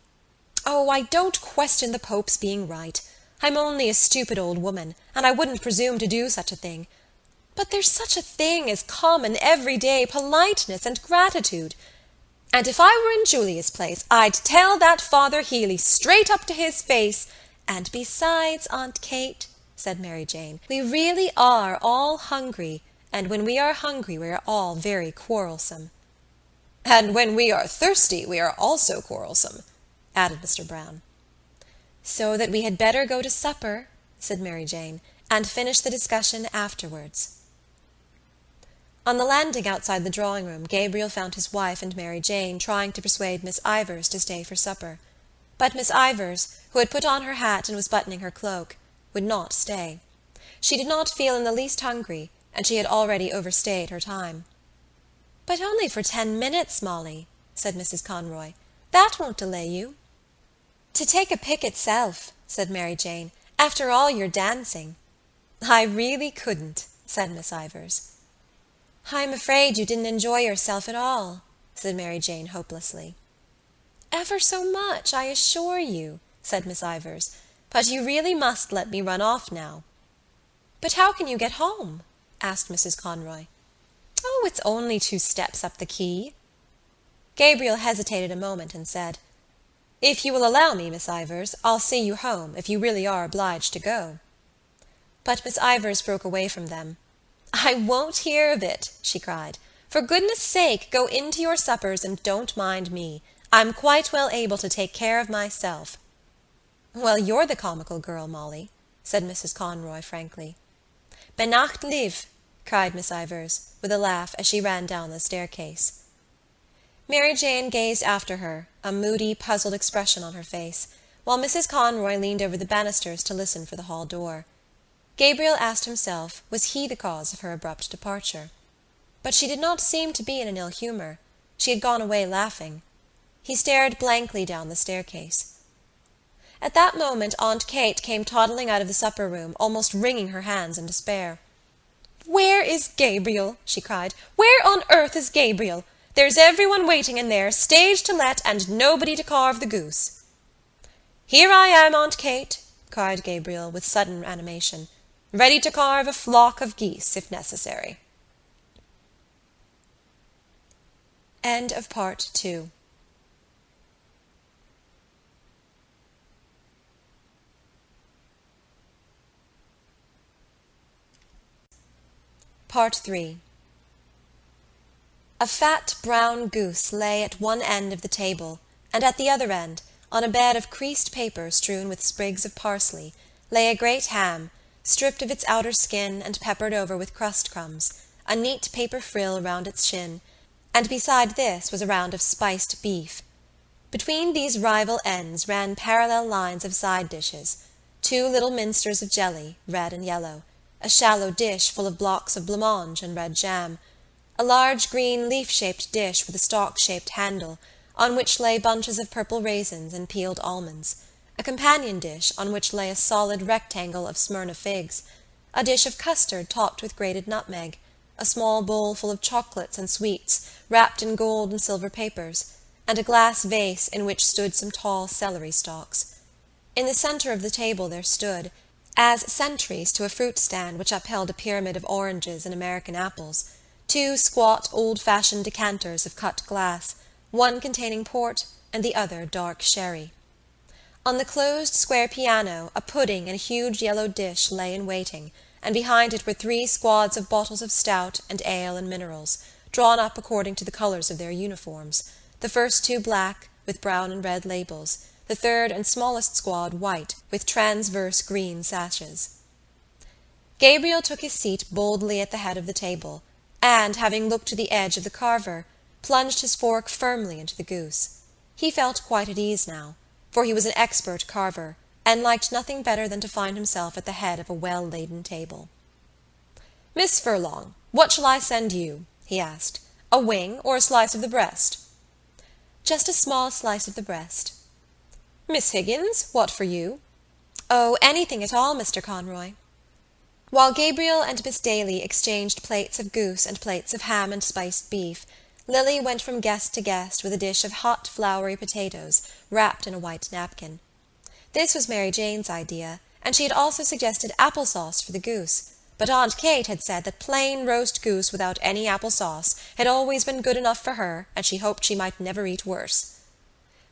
"Oh, I don't question the Pope's being right. I'm only a stupid old woman, and I wouldn't presume to do such a thing. But there's such a thing as common, everyday politeness and gratitude. And if I were in Julia's place, I'd tell that Father Healy straight up to his face. And besides, Aunt Kate," said Mary Jane, "we really are all hungry, and when we are hungry we are all very quarrelsome." "And when we are thirsty we are also quarrelsome," added Mr. Brown. "So that we had better go to supper," said Mary Jane, "and finish the discussion afterwards." On the landing outside the drawing-room, Gabriel found his wife and Mary Jane trying to persuade Miss Ivors to stay for supper. But Miss Ivors, who had put on her hat and was buttoning her cloak, would not stay. She did not feel in the least hungry, and she had already overstayed her time. "But only for 10 minutes, Molly," said Mrs. Conroy. "That won't delay you." "To take a pick itself," said Mary Jane, "after all your dancing." "I really couldn't," said Miss Ivors. "I'm afraid you didn't enjoy yourself at all," said Mary Jane hopelessly. "Ever so much, I assure you," said Miss Ivors. "But you really must let me run off now." "But how can you get home?" asked Mrs. Conroy. "Oh, it's only 2 steps up the quay." Gabriel hesitated a moment and said, "If you will allow me, Miss Ivors, I'll see you home, if you really are obliged to go." But Miss Ivors broke away from them. "I won't hear of it," she cried. "For goodness' sake, go into your suppers and don't mind me. I'm quite well able to take care of myself." "Well, you're the comical girl, Molly," said Mrs. Conroy frankly. "Benacht liv," cried Miss Ivors, with a laugh as she ran down the staircase. Mary Jane gazed after her, a moody, puzzled expression on her face, while Mrs. Conroy leaned over the banisters to listen for the hall door. Gabriel asked himself, was he the cause of her abrupt departure? But she did not seem to be in an ill humour. She had gone away laughing. He stared blankly down the staircase. At that moment Aunt Kate came toddling out of the supper-room, almost wringing her hands in despair. "Where is Gabriel?" she cried. "Where on earth is Gabriel? There's everyone waiting in there, stage to let, and nobody to carve the goose." "Here I am, Aunt Kate," cried Gabriel, with sudden animation, "ready to carve a flock of geese, if necessary." End of Part 2. Part 3. A fat brown goose lay at one end of the table, and at the other end, on a bed of creased paper strewn with sprigs of parsley, lay a great ham, stripped of its outer skin and peppered over with crust crumbs, a neat paper frill round its shin, and beside this was a round of spiced beef. Between these rival ends ran parallel lines of side dishes, 2 little minsters of jelly, red and yellow, a shallow dish full of blocks of blancmange and red jam, a large green leaf-shaped dish with a stalk-shaped handle, on which lay bunches of purple raisins and peeled almonds, a companion dish on which lay a solid rectangle of Smyrna figs, a dish of custard topped with grated nutmeg, a small bowl full of chocolates and sweets wrapped in gold and silver papers, and a glass vase in which stood some tall celery stalks. In the centre of the table there stood, as sentries to a fruit stand which upheld a pyramid of oranges and American apples, 2 squat old-fashioned decanters of cut glass, one containing port and the other dark sherry. On the closed square piano a pudding in a huge yellow dish lay in waiting, and behind it were 3 squads of bottles of stout and ale and minerals, drawn up according to the colours of their uniforms, the first 2 black, with brown and red labels, the third and smallest squad white, with transverse green sashes. Gabriel took his seat boldly at the head of the table, and, having looked to the edge of the carver, plunged his fork firmly into the goose. He felt quite at ease now, for he was an expert carver, and liked nothing better than to find himself at the head of a well-laden table. "Miss Furlong, what shall I send you?" he asked. "A wing or a slice of the breast?" "Just a small slice of the breast." "Miss Higgins, what for you?" "Oh, anything at all, Mr. Conroy." While Gabriel and Miss Daly exchanged plates of goose and plates of ham and spiced beef, Lily went from guest to guest with a dish of hot floury potatoes wrapped in a white napkin. This was Mary Jane's idea, and she had also suggested apple sauce for the goose, but Aunt Kate had said that plain roast goose without any apple sauce had always been good enough for her, and she hoped she might never eat worse.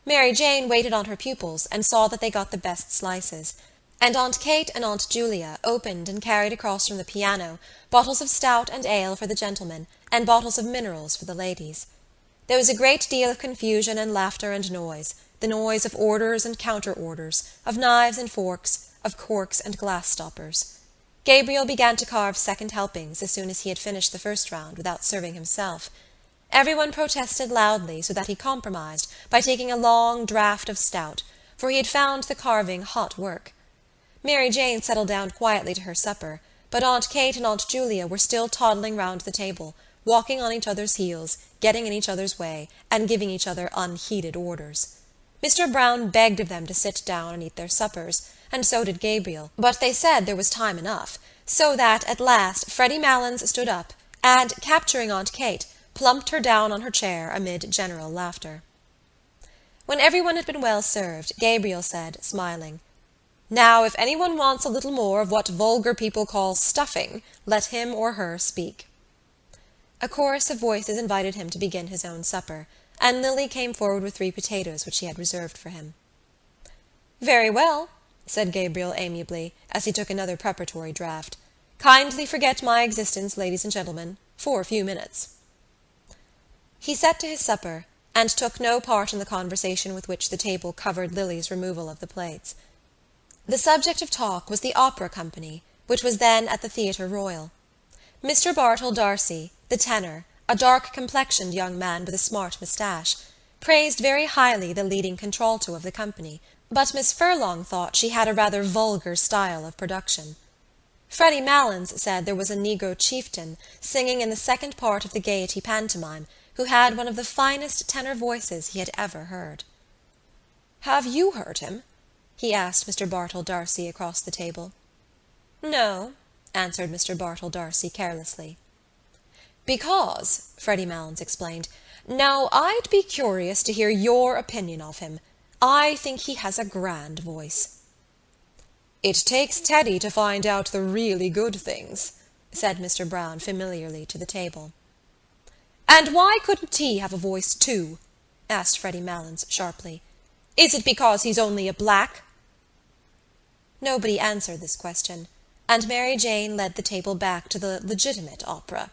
Mary Jane waited on her pupils and saw that they got the best slices, and Aunt Kate and Aunt Julia opened and carried across from the piano bottles of stout and ale for the gentlemen and bottles of minerals for the ladies. There was a great deal of confusion and laughter and noise, the noise of orders and counter-orders, of knives and forks, of corks and glass stoppers. Gabriel began to carve second helpings as soon as he had finished the first round without serving himself. Everyone protested loudly, so that he compromised by taking a long draught of stout, for he had found the carving hot work. Mary Jane settled down quietly to her supper, but Aunt Kate and Aunt Julia were still toddling round the table, walking on each other's heels, getting in each other's way, and giving each other unheeded orders. Mr. Brown begged of them to sit down and eat their suppers, and so did Gabriel, but they said there was time enough, so that at last Freddy Malins stood up, and, capturing Aunt Kate, plumped her down on her chair amid general laughter. When everyone had been well served, Gabriel said, smiling, "Now, if anyone wants a little more of what vulgar people call stuffing, let him or her speak." A chorus of voices invited him to begin his own supper, and Lily came forward with 3 potatoes which she had reserved for him. "Very well," said Gabriel amiably, as he took another preparatory draught. "Kindly forget my existence, ladies and gentlemen, for a few minutes." He set to his supper, and took no part in the conversation with which the table covered Lily's removal of the plates. The subject of talk was the opera company, which was then at the Theatre Royal. Mr. Bartle D'Arcy, the tenor, a dark-complexioned young man with a smart moustache, praised very highly the leading contralto of the company, but Miss Furlong thought she had a rather vulgar style of production. Freddie Malins said there was a negro chieftain singing in the second part of the Gaiety pantomime who had one of the finest tenor voices he had ever heard. "Have you heard him?" he asked Mr. Bartell D'Arcy across the table. "No," answered Mr. Bartell D'Arcy carelessly. "Because," Freddie Malins explained, "now I'd be curious to hear your opinion of him. I think he has a grand voice." "It takes Teddy to find out the really good things," said Mr. Brown familiarly to the table. "And why couldn't he have a voice too?" asked Freddie Malins sharply. "Is it because he's only a black?" Nobody answered this question, and Mary Jane led the table back to the legitimate opera.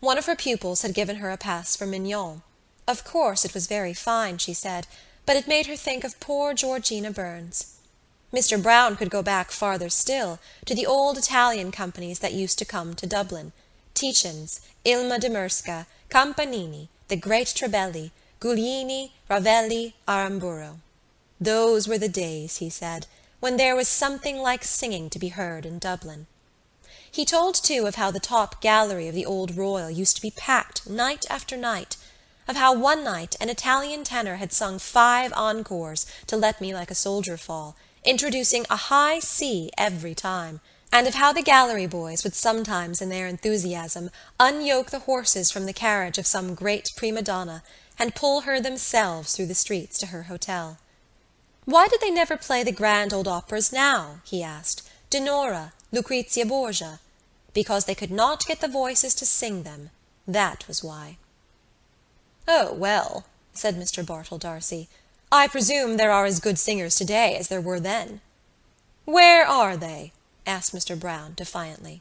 One of her pupils had given her a pass for Mignon. Of course it was very fine, she said, but it made her think of poor Georgina Burns. Mr. Brown could go back farther still, to the old Italian companies that used to come to Dublin: Tietjens, Ilma de Murska, Campanini, the great Trebelli, Guglielmi, Ravelli, Aramburo. Those were the days, he said, when there was something like singing to be heard in Dublin. He told, too, of how the top gallery of the Old Royal used to be packed night after night, of how one night an Italian tenor had sung 5 encores to Let Me Like a Soldier Fall, introducing a high C every time, and of how the gallery boys would sometimes in their enthusiasm unyoke the horses from the carriage of some great prima donna and pull her themselves through the streets to her hotel. Why did they never play the grand old operas now, he asked, Dinorah, Lucrezia Borgia? Because they could not get the voices to sing them, that was why. "Oh, well," said Mr. Bartell D'Arcy, "I presume there are as good singers today as there were then." "Where are they?" asked Mr. Brown defiantly.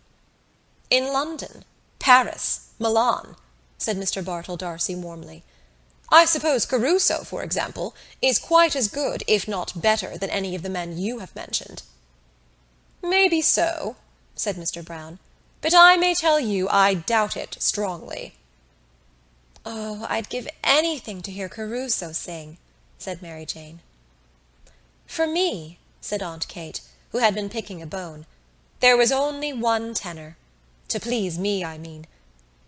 "In London, Paris, Milan," said Mr. Bartell D'Arcy warmly. "I suppose Caruso, for example, is quite as good, if not better, than any of the men you have mentioned." "Maybe so," said Mr. Brown, "but I may tell you I doubt it strongly." "Oh, I'd give anything to hear Caruso sing," said Mary Jane. "For me," said Aunt Kate, who had been picking a bone, "there was only one tenor. To please me, I mean.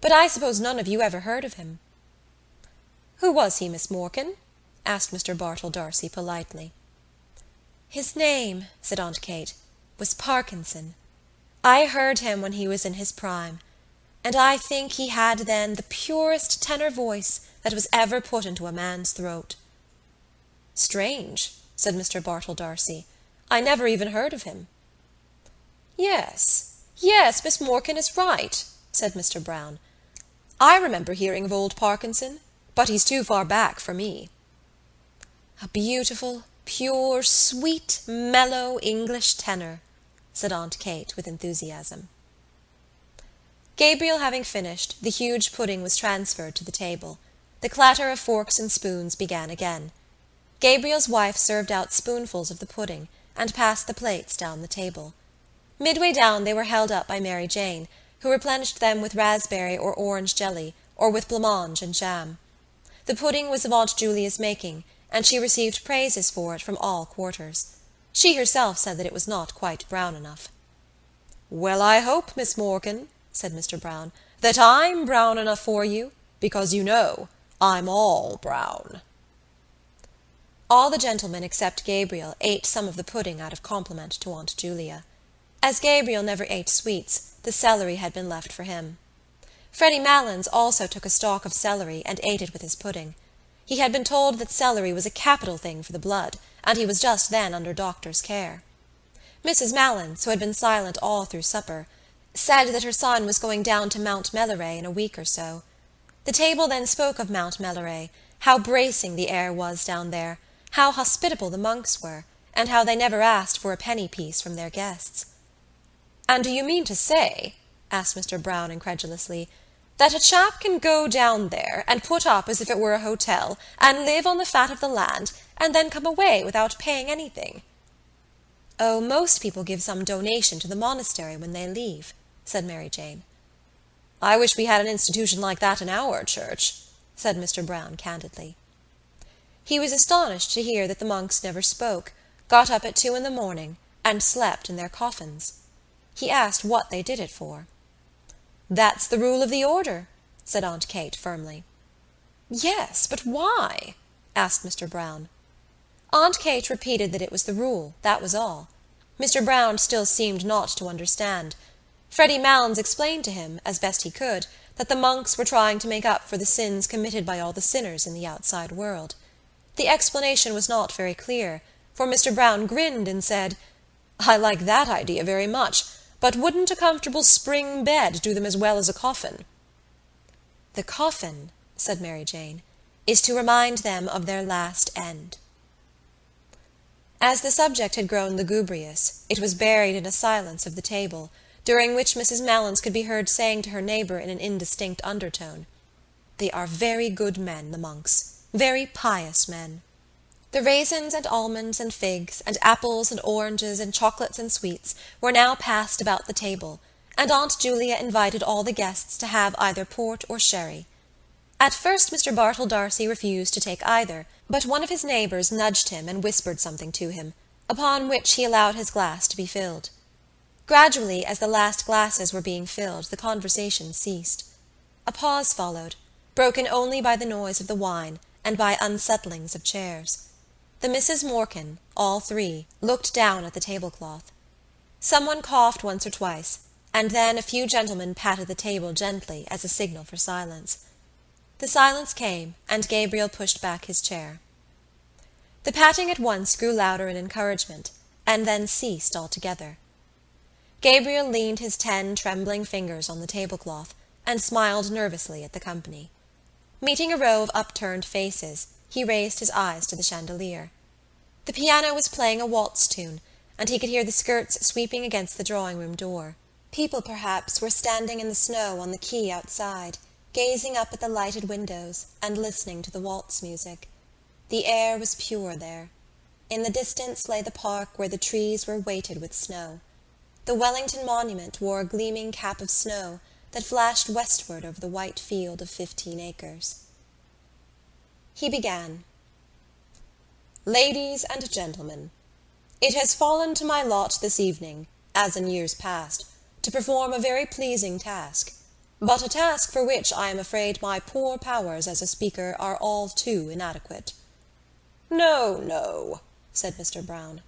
But I suppose none of you ever heard of him." "Who was he, Miss Morkan?" asked Mr. Bartell D'Arcy politely. "His name," said Aunt Kate, "was Parkinson. I heard him when he was in his prime, and I think he had then the purest tenor voice that was ever put into a man's throat." "Strange," said Mr. Bartell D'Arcy. "I never even heard of him." Yes, Miss Morkan is right," said Mr. Brown. "I remember hearing of old Parkinson, but he's too far back for me." "A beautiful, pure, sweet, mellow English tenor," said Aunt Kate with enthusiasm. Gabriel having finished, the huge pudding was transferred to the table. The clatter of forks and spoons began again. Gabriel's wife served out spoonfuls of the pudding and passed the plates down the table. Midway down they were held up by Mary Jane, who replenished them with raspberry or orange jelly, or with blancmange and jam. The pudding was of Aunt Julia's making, and she received praises for it from all quarters. She herself said that it was not quite brown enough. "Well, I hope, Miss Morkan," said Mr. Brown, "that I'm brown enough for you, because, you know, I'm all brown." All the gentlemen except Gabriel ate some of the pudding out of compliment to Aunt Julia. As Gabriel never ate sweets, the celery had been left for him. Freddie Malins also took a stalk of celery and ate it with his pudding. He had been told that celery was a capital thing for the blood, and he was just then under doctor's care. Mrs. Malins, who had been silent all through supper, said that her son was going down to Mount Melleray in a week or so. The table then spoke of Mount Melleray, how bracing the air was down there, how hospitable the monks were, and how they never asked for a penny piece from their guests. "And do you mean to say," asked Mr. Brown incredulously, "that a chap can go down there and put up as if it were a hotel, and live on the fat of the land, and then come away without paying anything?" "Oh, most people give some donation to the monastery when they leave," said Mary Jane. "I wish we had an institution like that in our church," said Mr. Brown candidly. He was astonished to hear that the monks never spoke, got up at 2 in the morning, and slept in their coffins. He asked what they did it for. "That's the rule of the order," said Aunt Kate firmly. "Yes, but why?" asked Mr. Browne. Aunt Kate repeated that it was the rule, that was all. Mr. Browne still seemed not to understand. Freddy Malins explained to him, as best he could, that the monks were trying to make up for the sins committed by all the sinners in the outside world. The explanation was not very clear, for Mr. Browne grinned and said, "I like that idea very much, but wouldn't a comfortable spring bed do them as well as a coffin?" "The coffin," said Mary Jane, "is to remind them of their last end." As the subject had grown lugubrious, it was buried in a silence of the table, during which Mrs. Malins could be heard saying to her neighbour in an indistinct undertone, "They are very good men, the monks, very pious men." The raisins and almonds and figs and apples and oranges and chocolates and sweets were now passed about the table, and Aunt Julia invited all the guests to have either port or sherry. At first Mr. Bartell D'Arcy refused to take either, but one of his neighbours nudged him and whispered something to him, upon which he allowed his glass to be filled. Gradually, as the last glasses were being filled, the conversation ceased. A pause followed, broken only by the noise of the wine and by unsettlings of chairs. The Misses Morkan, all three, looked down at the tablecloth. Someone coughed once or twice, and then a few gentlemen patted the table gently as a signal for silence. The silence came, and Gabriel pushed back his chair. The patting at once grew louder in encouragement, and then ceased altogether. Gabriel leaned his 10 trembling fingers on the tablecloth, and smiled nervously at the company. Meeting a row of upturned faces, he raised his eyes to the chandelier. The piano was playing a waltz tune, and he could hear the skirts sweeping against the drawing-room door. People, perhaps, were standing in the snow on the quay outside, gazing up at the lighted windows and listening to the waltz music. The air was pure there. In the distance lay the park where the trees were weighted with snow. The Wellington Monument wore a gleaming cap of snow that flashed westward over the white field of 15 acres. He began, "Ladies and gentlemen, it has fallen to my lot this evening, as in years past, to perform a very pleasing task, but a task for which I am afraid my poor powers as a speaker are all too inadequate." "No, no," said Mr. Browne.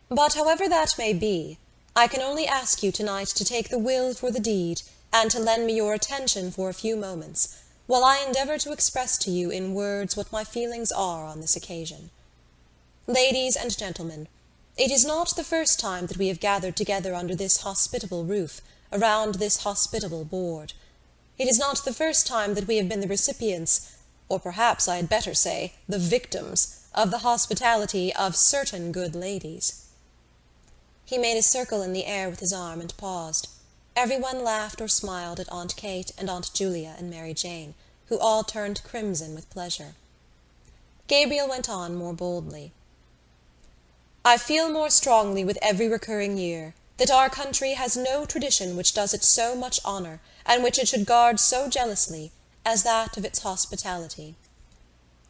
"But however that may be, I can only ask you tonight to take the will for the deed and to lend me your attention for a few moments, while I endeavour to express to you in words what my feelings are on this occasion. Ladies and gentlemen, it is not the first time that we have gathered together under this hospitable roof, around this hospitable board. It is not the first time that we have been the recipients, or perhaps I had better say, the victims, of the hospitality of certain good ladies." He made a circle in the air with his arm and paused. Everyone laughed or smiled at Aunt Kate and Aunt Julia and Mary Jane, who all turned crimson with pleasure. Gabriel went on more boldly. "I feel more strongly with every recurring year that our country has no tradition which does it so much honour, and which it should guard so jealously, as that of its hospitality.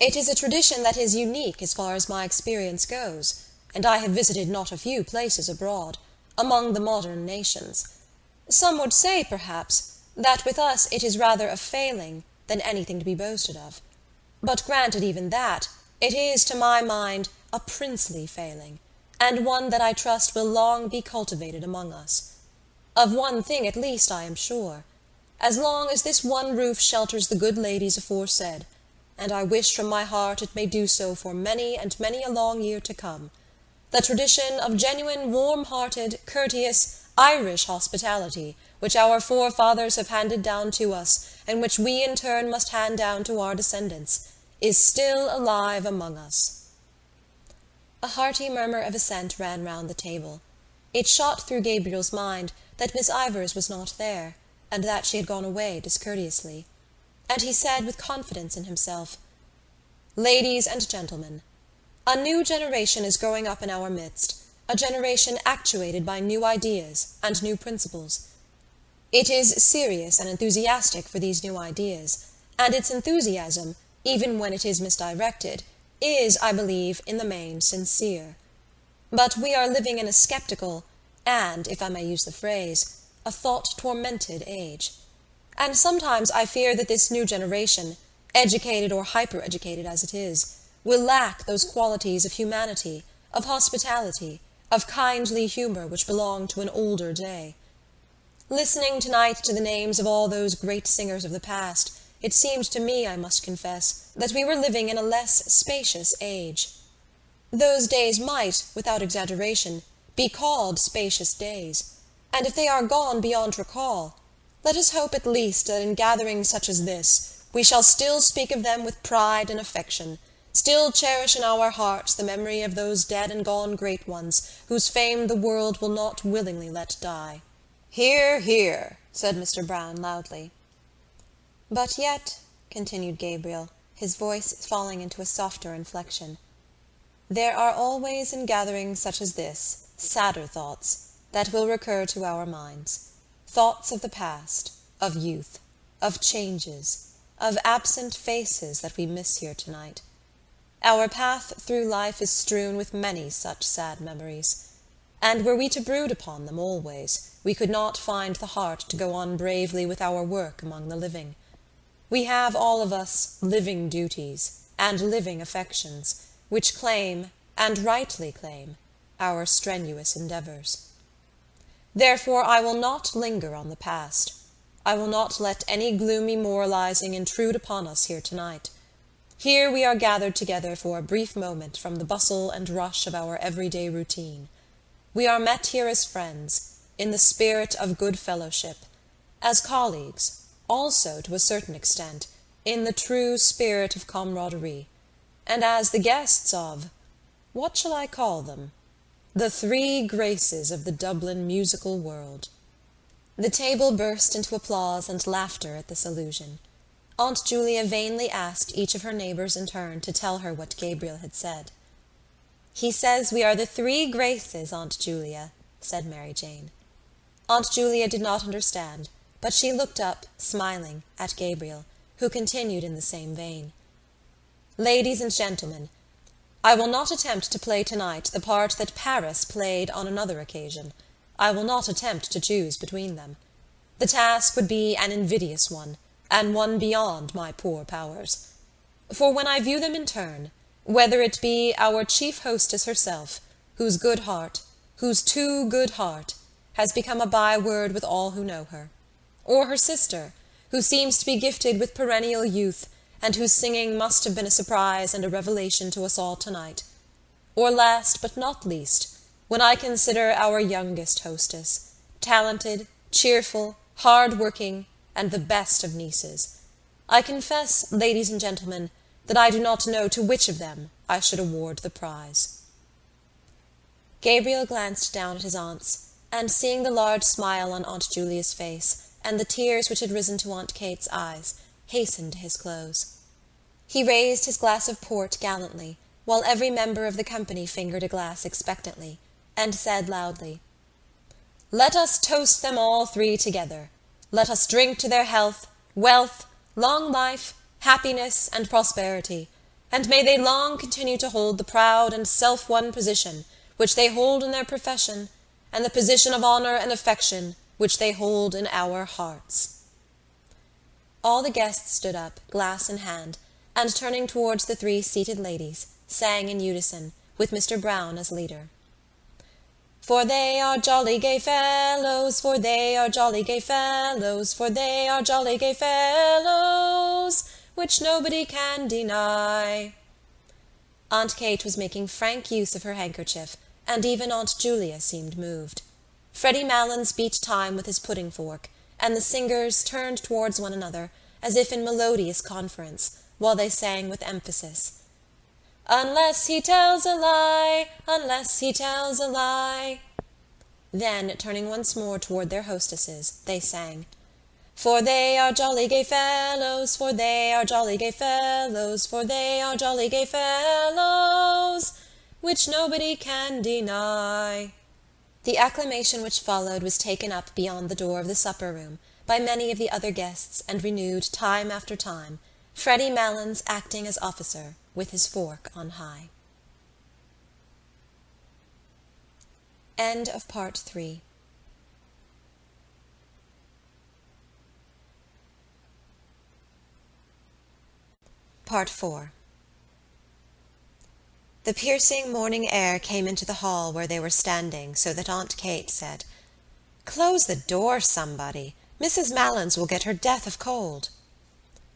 It is a tradition that is unique as far as my experience goes, and I have visited not a few places abroad, among the modern nations. Some would say, perhaps, that with us it is rather a failing than anything to be boasted of. But granted even that, it is, to my mind, a princely failing, and one that I trust will long be cultivated among us. Of one thing at least I am sure, as long as this one roof shelters the good ladies aforesaid, and I wish from my heart it may do so for many and many a long year to come, the tradition of genuine, warm-hearted, courteous, Irish hospitality, which our forefathers have handed down to us, and which we in turn must hand down to our descendants, is still alive among us." A hearty murmur of assent ran round the table. It shot through Gabriel's mind that Miss Ivors was not there, and that she had gone away discourteously. And he said with confidence in himself, "Ladies and gentlemen, a new generation is growing up in our midst, a generation actuated by new ideas and new principles. It is serious and enthusiastic for these new ideas, and its enthusiasm, even when it is misdirected, is, I believe, in the main sincere. But we are living in a sceptical and, if I may use the phrase, a thought-tormented age. And sometimes I fear that this new generation, educated or hyper-educated as it is, will lack those qualities of humanity, of hospitality, of kindly humour which belong to an older day. Listening tonight to the names of all those great singers of the past, it seemed to me, I must confess, that we were living in a less spacious age. Those days might, without exaggeration, be called spacious days, and if they are gone beyond recall, let us hope at least that in gatherings such as this we shall still speak of them with pride and affection, still cherish in our hearts the memory of those dead and gone great ones whose fame the world will not willingly let die. "Hear, hear," said Mr. Brown loudly. "But yet," continued Gabriel, his voice falling into a softer inflection, "there are always in gatherings such as this sadder thoughts that will recur to our minds, thoughts of the past, of youth, of changes, of absent faces that we miss here tonight. Our path through life is strewn with many such sad memories, and were we to brood upon them always, we could not find the heart to go on bravely with our work among the living. We have all of us living duties and living affections, which claim, and rightly claim, our strenuous endeavours. Therefore I will not linger on the past. I will not let any gloomy moralizing intrude upon us here tonight. Here we are gathered together for a brief moment from the bustle and rush of our everyday routine. We are met here as friends, in the spirit of good fellowship, as colleagues, also, to a certain extent, in the true spirit of camaraderie, and as the guests of, what shall I call them? The three graces of the Dublin musical world. The table burst into applause and laughter at this allusion. Aunt Julia vainly asked each of her neighbours in turn to tell her what Gabriel had said. "He says we are the three graces, Aunt Julia," said Mary Jane. Aunt Julia did not understand, but she looked up, smiling, at Gabriel, who continued in the same vein. "Ladies and gentlemen, I will not attempt to play tonight the part that Paris played on another occasion. I will not attempt to choose between them. The task would be an invidious one, and one beyond my poor powers. For when I view them in turn, whether it be our chief hostess herself, whose good heart, whose too good heart, has become a byword with all who know her, or her sister, who seems to be gifted with perennial youth, and whose singing must have been a surprise and a revelation to us all tonight, or last but not least, when I consider our youngest hostess, talented, cheerful, hard-working, and the best of nieces, I confess, ladies and gentlemen, that I do not know to which of them I should award the prize." Gabriel glanced down at his aunts, and seeing the large smile on Aunt Julia's face, and the tears which had risen to Aunt Kate's eyes, hastened to his close. He raised his glass of port gallantly, while every member of the company fingered a glass expectantly, and said loudly, "Let us toast them all three together. Let us drink to their health, wealth, long life, happiness, and prosperity, and may they long continue to hold the proud and self-won position which they hold in their profession, and the position of honour and affection which they hold in our hearts." All the guests stood up, glass in hand, and turning towards the three seated ladies, sang in unison, with Mr. Brown as leader. "For they are jolly gay fellows, for they are jolly gay fellows, for they are jolly gay fellows, which nobody can deny." Aunt Kate was making frank use of her handkerchief, and even Aunt Julia seemed moved. Freddy Malins beat time with his pudding fork, and the singers turned towards one another, as if in melodious conference, while they sang with emphasis, "Unless he tells a lie, unless he tells a lie." Then, turning once more toward their hostesses, they sang, "For they are jolly gay fellows, for they are jolly gay fellows, for they are jolly gay fellows, which nobody can deny." The acclamation which followed was taken up beyond the door of the supper-room by many of the other guests and renewed time after time, Freddy Malins acting as officer with his fork on high. End of Part 3. Part 4. The piercing morning air came into the hall where they were standing, so that Aunt Kate said, "Close the door, somebody. Mrs. Malins will get her death of cold."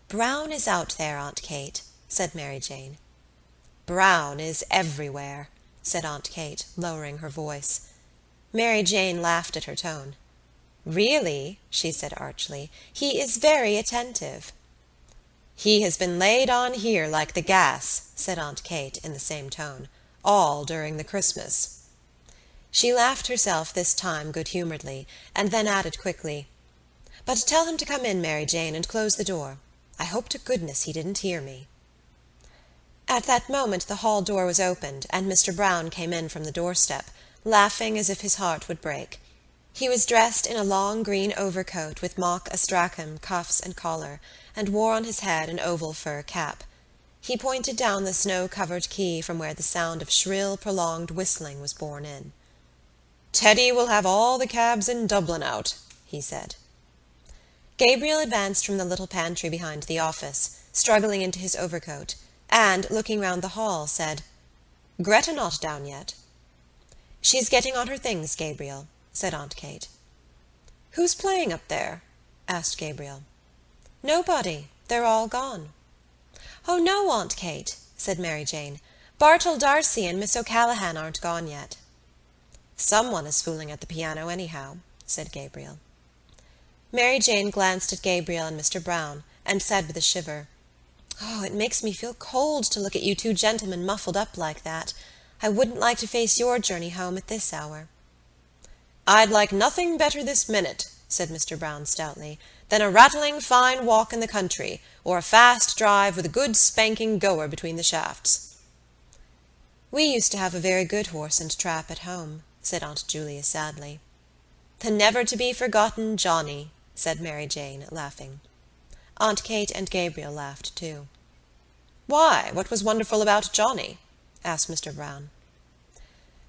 "Brown is out there, Aunt Kate," said Mary Jane. "Brown is everywhere," said Aunt Kate, lowering her voice. Mary Jane laughed at her tone. "Really," she said archly, "he is very attentive." "He has been laid on here like the gas," said Aunt Kate in the same tone, "all during the Christmas." She laughed herself this time good-humouredly, and then added quickly, "But tell him to come in, Mary Jane, and close the door. I hope to goodness he didn't hear me." At that moment the hall door was opened, and Mr. Brown came in from the doorstep, laughing as if his heart would break. He was dressed in a long green overcoat with mock astrakhan cuffs and collar, and wore on his head an oval fur cap. He pointed down the snow-covered quay from where the sound of shrill, prolonged whistling was borne in. "Teddy will have all the cabs in Dublin out," he said. Gabriel advanced from the little pantry behind the office, struggling into his overcoat, and, looking round the hall, said, "Greta not down yet?" "She's getting on her things, Gabriel," said Aunt Kate. "Who's playing up there?" asked Gabriel. "Nobody. They're all gone." "Oh, no, Aunt Kate," said Mary Jane. "Bartell D'Arcy and Miss O'Callaghan aren't gone yet." "Someone is fooling at the piano anyhow," said Gabriel. Mary Jane glanced at Gabriel and Mr. Brown, and said with a shiver, "Oh, it makes me feel cold to look at you two gentlemen muffled up like that. I wouldn't like to face your journey home at this hour." "I'd like nothing better this minute," said Mr. Brown stoutly, "than a rattling fine walk in the country, or a fast drive with a good spanking goer between the shafts." "We used to have a very good horse and trap at home," said Aunt Julia sadly. "The never-to-be-forgotten Johnny," said Mary Jane, laughing. Aunt Kate and Gabriel laughed too. "Why, what was wonderful about Johnny?" asked Mr. Brown.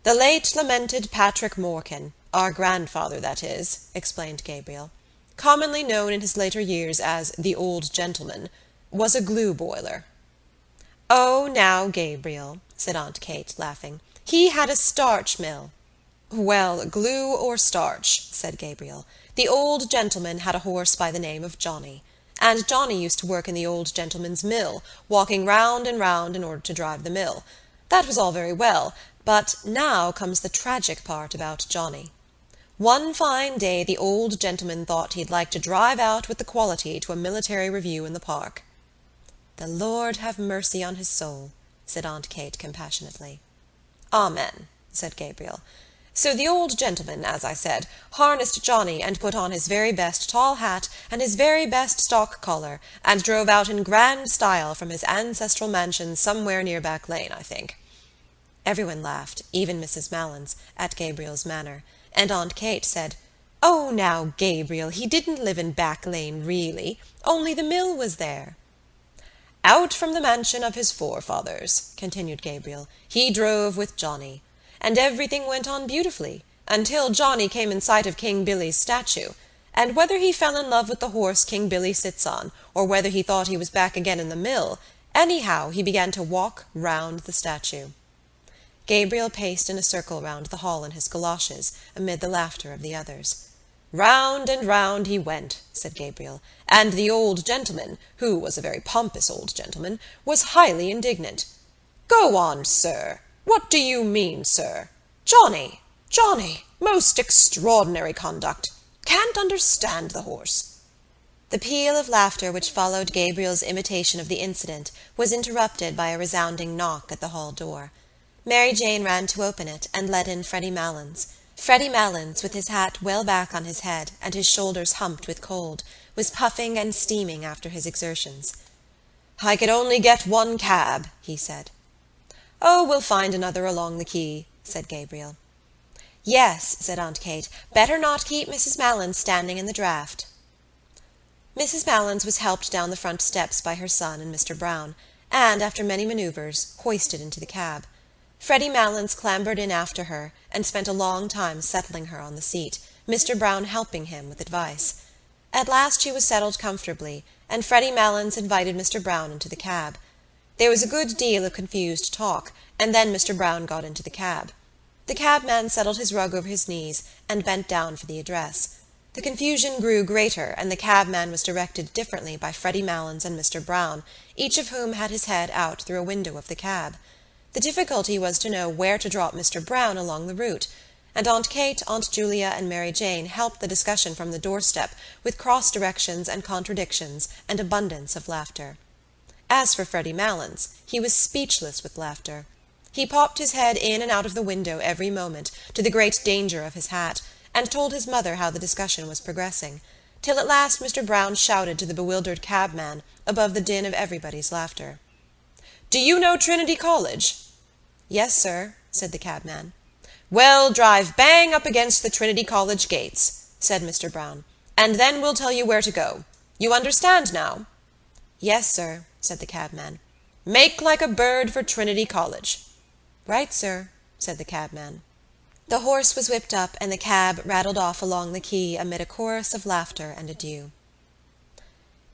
"The late lamented Patrick Morkan, our grandfather, that is," explained Gabriel, "commonly known in his later years as the Old Gentleman, was a glue boiler." "Oh, now, Gabriel," said Aunt Kate, laughing, "he had a starch mill." "Well, glue or starch," said Gabriel, "the Old Gentleman had a horse by the name of Johnny, and Johnny used to work in the Old Gentleman's mill, walking round and round in order to drive the mill. That was all very well, but now comes the tragic part about Johnny. One fine day the Old Gentleman thought he'd like to drive out with the quality to a military review in the park." "The Lord have mercy on his soul," said Aunt Kate compassionately. "Amen," said Gabriel. "So the Old Gentleman, as I said, harnessed Johnny and put on his very best tall hat and his very best stock collar, and drove out in grand style from his ancestral mansion somewhere near Back Lane, I think." Everyone laughed, even Mrs. Malins, at Gabriel's manner, and Aunt Kate said, "Oh, now, Gabriel, he didn't live in Back Lane really, only the mill was there." "Out from the mansion of his forefathers," continued Gabriel, "he drove with Johnny. And everything went on beautifully, until Johnny came in sight of King Billy's statue, and whether he fell in love with the horse King Billy sits on, or whether he thought he was back again in the mill, anyhow he began to walk round the statue." Gabriel paced in a circle round the hall in his goloshes, amid the laughter of the others. "Round and round he went," said Gabriel, "and the Old Gentleman, who was a very pompous old gentleman, was highly indignant. 'Go on, sir! What do you mean, sir? Johnny! Johnny! Most extraordinary conduct! Can't understand the horse!'" The peal of laughter which followed Gabriel's imitation of the incident was interrupted by a resounding knock at the hall door. Mary Jane ran to open it and let in Freddy Malins. Freddy Malins, with his hat well back on his head and his shoulders humped with cold, was puffing and steaming after his exertions. "I could only get one cab," he said. "Oh, we'll find another along the quay," said Gabriel. "Yes," said Aunt Kate, "better not keep Mrs. Malins standing in the draught." Mrs. Malins was helped down the front steps by her son and Mr. Brown, and, after many manoeuvres, hoisted into the cab. Freddy Malins clambered in after her and spent a long time settling her on the seat, Mr. Brown helping him with advice. At last she was settled comfortably, and Freddy Malins invited Mr. Brown into the cab. There was a good deal of confused talk, and then Mr. Brown got into the cab. The cabman settled his rug over his knees and bent down for the address. The confusion grew greater, and the cabman was directed differently by Freddy Malins and Mr. Brown, each of whom had his head out through a window of the cab. The difficulty was to know where to drop Mr. Brown along the route, and Aunt Kate, Aunt Julia, and Mary Jane helped the discussion from the doorstep with cross-directions and contradictions and abundance of laughter. As for Freddy Malins, he was speechless with laughter. He popped his head in and out of the window every moment, to the great danger of his hat, and told his mother how the discussion was progressing, till at last Mr. Brown shouted to the bewildered cabman above the din of everybody's laughter. "Do you know Trinity College?" "Yes, sir," said the cabman. "Well, drive bang up against the Trinity College gates," said Mr. Brown, "and then we'll tell you where to go. You understand now?" "Yes, sir," said the cabman. "Make like a bird for Trinity College." "Right, sir," said the cabman. The horse was whipped up, and the cab rattled off along the quay amid a chorus of laughter and adieu.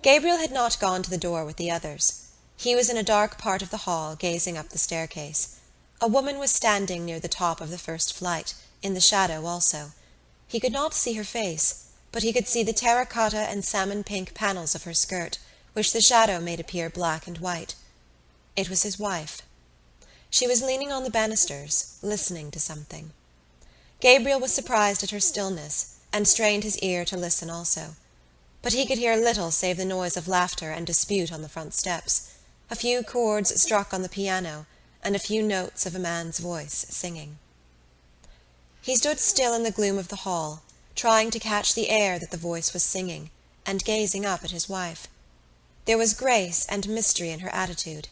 Gabriel had not gone to the door with the others. He was in a dark part of the hall, gazing up the staircase. A woman was standing near the top of the first flight, in the shadow also. He could not see her face, but he could see the terracotta and salmon-pink panels of her skirt, which the shadow made appear black and white. It was his wife. She was leaning on the banisters, listening to something. Gabriel was surprised at her stillness, and strained his ear to listen also. But he could hear little save the noise of laughter and dispute on the front steps, a few chords struck on the piano, and a few notes of a man's voice singing. He stood still in the gloom of the hall, trying to catch the air that the voice was singing, and gazing up at his wife. There was grace and mystery in her attitude,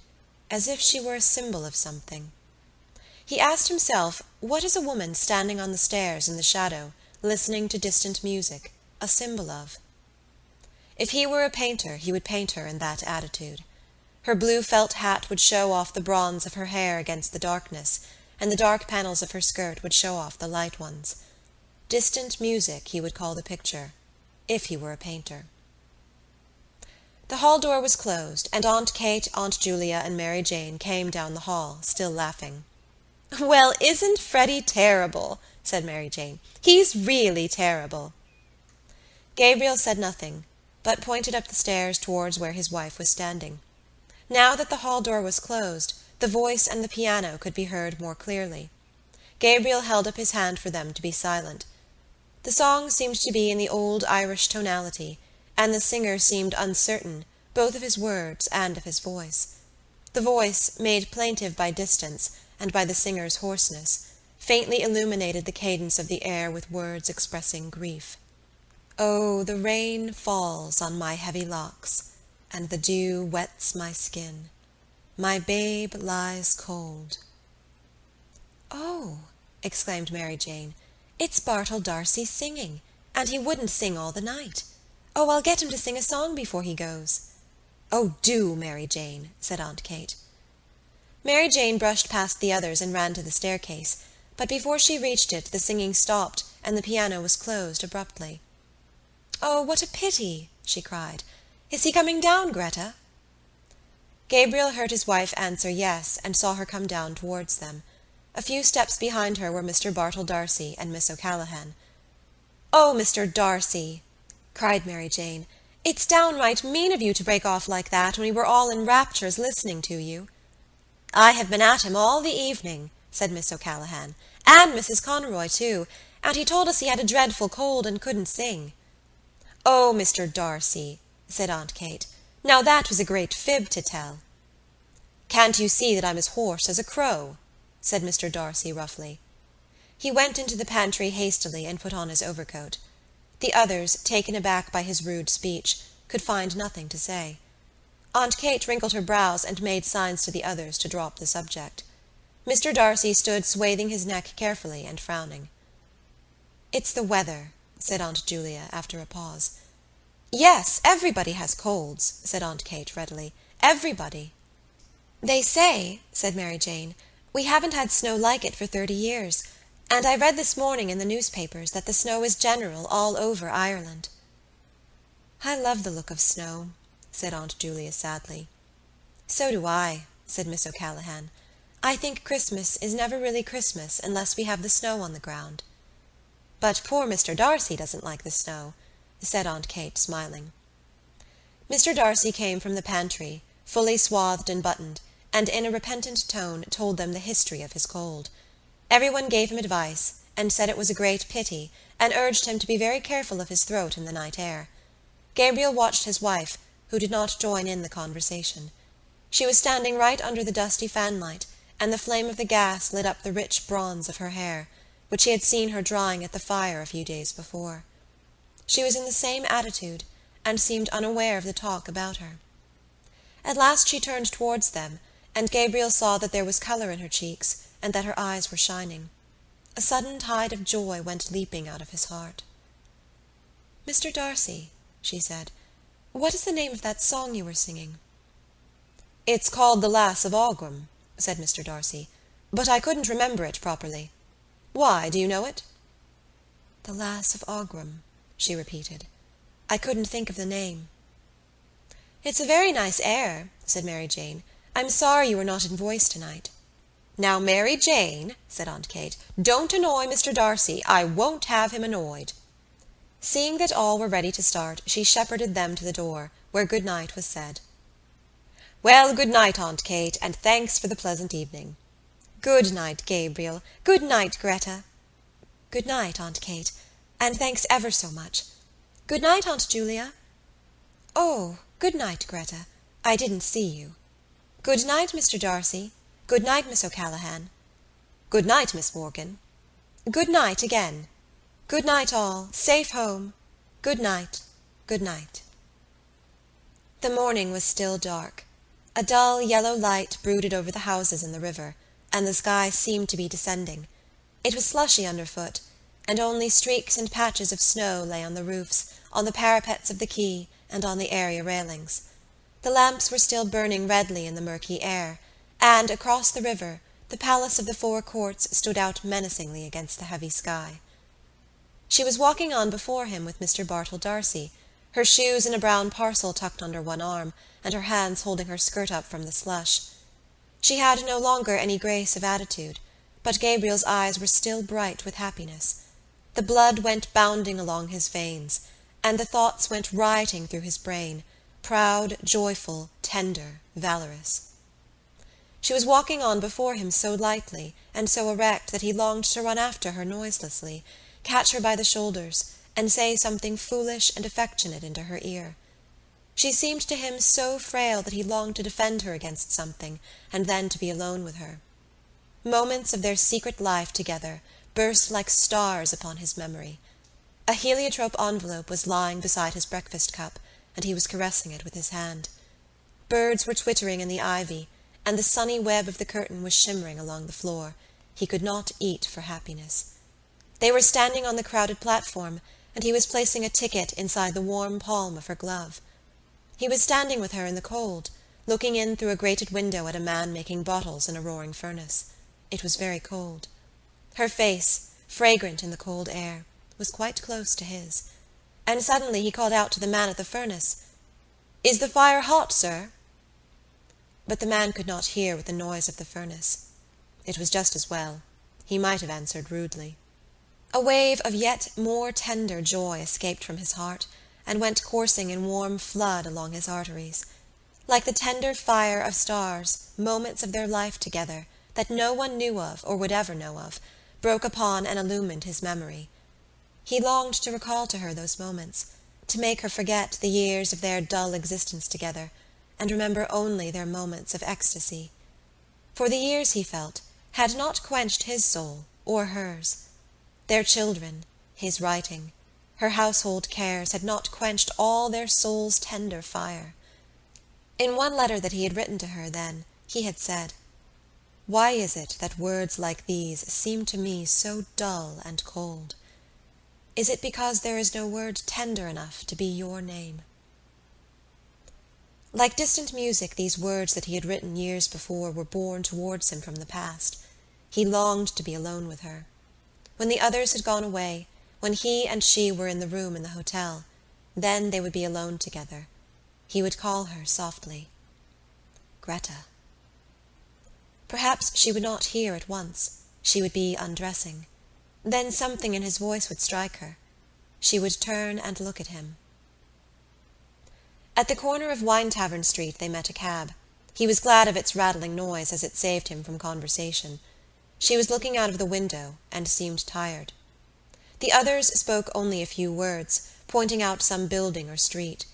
as if she were a symbol of something. He asked himself, what is a woman standing on the stairs in the shadow, listening to distant music, a symbol of? If he were a painter, he would paint her in that attitude. Her blue felt hat would show off the bronze of her hair against the darkness, and the dark panels of her skirt would show off the light ones. Distant music he would call the picture, if he were a painter. The hall door was closed, and Aunt Kate, Aunt Julia, and Mary Jane came down the hall, still laughing. "Well, isn't Freddy terrible?" said Mary Jane. "He's really terrible." Gabriel said nothing, but pointed up the stairs towards where his wife was standing. Now that the hall door was closed, the voice and the piano could be heard more clearly. Gabriel held up his hand for them to be silent. The song seemed to be in the old Irish tonality, and the singer seemed uncertain both of his words and of his voice. The voice, made plaintive by distance and by the singer's hoarseness, faintly illuminated the cadence of the air with words expressing grief. "Oh, the rain falls on my heavy locks, and the dew wets my skin. My babe lies cold." "Oh," exclaimed Mary Jane, "it's Bartell D'Arcy singing, and he wouldn't sing all the night. Oh, I'll get him to sing a song before he goes." "Oh, do, Mary Jane," said Aunt Kate. Mary Jane brushed past the others and ran to the staircase, but before she reached it the singing stopped and the piano was closed abruptly. "Oh, what a pity!" she cried. "Is he coming down, Gretta?" Gabriel heard his wife answer yes, and saw her come down towards them. A few steps behind her were Mr. Bartell D'Arcy and Miss O'Callaghan. "Oh, Mr. D'Arcy," cried Mary Jane, "it's downright mean of you to break off like that when we were all in raptures listening to you." "I have been at him all the evening," said Miss O'Callaghan, "and Mrs. Conroy too, and he told us he had a dreadful cold and couldn't sing." "Oh, Mr. D'Arcy," said Aunt Kate, "now that was a great fib to tell." "Can't you see that I'm as hoarse as a crow?" said Mr. D'Arcy roughly. He went into the pantry hastily and put on his overcoat. The others, taken aback by his rude speech, could find nothing to say. Aunt Kate wrinkled her brows and made signs to the others to drop the subject. Mr. D'Arcy stood swathing his neck carefully and frowning. "It's the weather," said Aunt Julia after a pause. "Yes, everybody has colds," said Aunt Kate readily. "Everybody." "They say," said Mary Jane, We haven't had snow like it for 30 years, and I read this morning in the newspapers that the snow is general all over Ireland." "I love the look of snow," said Aunt Julia sadly. "So do I," said Miss O'Callaghan. "I think Christmas is never really Christmas unless we have the snow on the ground." "But poor Mr. Darcy doesn't like the snow," said Aunt Kate, smiling. Mr. Darcy came from the pantry, fully swathed and buttoned, and in a repentant tone told them the history of his cold. Everyone gave him advice, and said it was a great pity, and urged him to be very careful of his throat in the night air. Gabriel watched his wife, who did not join in the conversation. She was standing right under the dusty fanlight, and the flame of the gas lit up the rich bronze of her hair, which he had seen her drying at the fire a few days before. She was in the same attitude, and seemed unaware of the talk about her. At last she turned towards them, and Gabriel saw that there was colour in her cheeks, and that her eyes were shining. A sudden tide of joy went leaping out of his heart. "Mr. Darcy," she said, "what is the name of that song you were singing?" "It's called The Lass of Aughrim," said Mr. Darcy, "but I couldn't remember it properly. Why, do you know it?" "The Lass of Aughrim," she repeated. "I couldn't think of the name." "It's a very nice air," said Mary Jane. "I'm sorry you were not in voice tonight." "Now, Mary Jane," said Aunt Kate, "don't annoy Mr. Darcy. I won't have him annoyed." Seeing that all were ready to start, she shepherded them to the door, where good night was said. "Well, good night, Aunt Kate, and thanks for the pleasant evening." "Good night, Gabriel. Good night, Gretta." "Good night, Aunt Kate, and thanks ever so much. Good night, Aunt Julia." "Oh, good night, Gretta. I didn't see you." "Good night, Mr. Darcy. Good night, Miss O'Callaghan." "Good night, Miss Morgan." "Good night again. Good night all. Safe home. Good night. Good night." The morning was still dark. A dull yellow light brooded over the houses in the river, and the sky seemed to be descending. It was slushy underfoot, and only streaks and patches of snow lay on the roofs, on the parapets of the quay, and on the area railings. The lamps were still burning redly in the murky air, and, across the river, the palace of the Four Courts stood out menacingly against the heavy sky. She was walking on before him with Mr. Bartell D'Arcy, her shoes in a brown parcel tucked under one arm, and her hands holding her skirt up from the slush. She had no longer any grace of attitude, but Gabriel's eyes were still bright with happiness. The blood went bounding along his veins, and the thoughts went rioting through his brain, proud, joyful, tender, valorous. She was walking on before him so lightly and so erect that he longed to run after her noiselessly, catch her by the shoulders, and say something foolish and affectionate into her ear. She seemed to him so frail that he longed to defend her against something, and then to be alone with her. Moments of their secret life together burst like stars upon his memory. A heliotrope envelope was lying beside his breakfast cup, and he was caressing it with his hand. Birds were twittering in the ivy, and the sunny web of the curtain was shimmering along the floor. He could not eat for happiness. They were standing on the crowded platform, and he was placing a ticket inside the warm palm of her glove. He was standing with her in the cold, looking in through a grated window at a man making bottles in a roaring furnace. It was very cold. Her face, fragrant in the cold air, was quite close to his, and suddenly he called out to the man at the furnace, "Is the fire hot, sir?" But the man could not hear with the noise of the furnace. It was just as well. He might have answered rudely. A wave of yet more tender joy escaped from his heart, and went coursing in warm flood along his arteries. Like the tender fire of stars, moments of their life together, that no one knew of or would ever know of, broke upon and illumined his memory. He longed to recall to her those moments, to make her forget the years of their dull existence together, and remember only their moments of ecstasy. For the years, he felt, had not quenched his soul or hers. Their children, his writing, her household cares had not quenched all their soul's tender fire. In one letter that he had written to her then, he had said, "Why is it that words like these seem to me so dull and cold? Is it because there is no word tender enough to be your name?" Like distant music, these words that he had written years before were borne towards him from the past. He longed to be alone with her. When the others had gone away, when he and she were in the room in the hotel, then they would be alone together. He would call her softly. Greta. Perhaps she would not hear at once. She would be undressing. Then something in his voice would strike her. She would turn and look at him. At the corner of Wine Tavern Street they met a cab. He was glad of its rattling noise, as it saved him from conversation. She was looking out of the window and seemed tired. The others spoke only a few words, pointing out some building or street.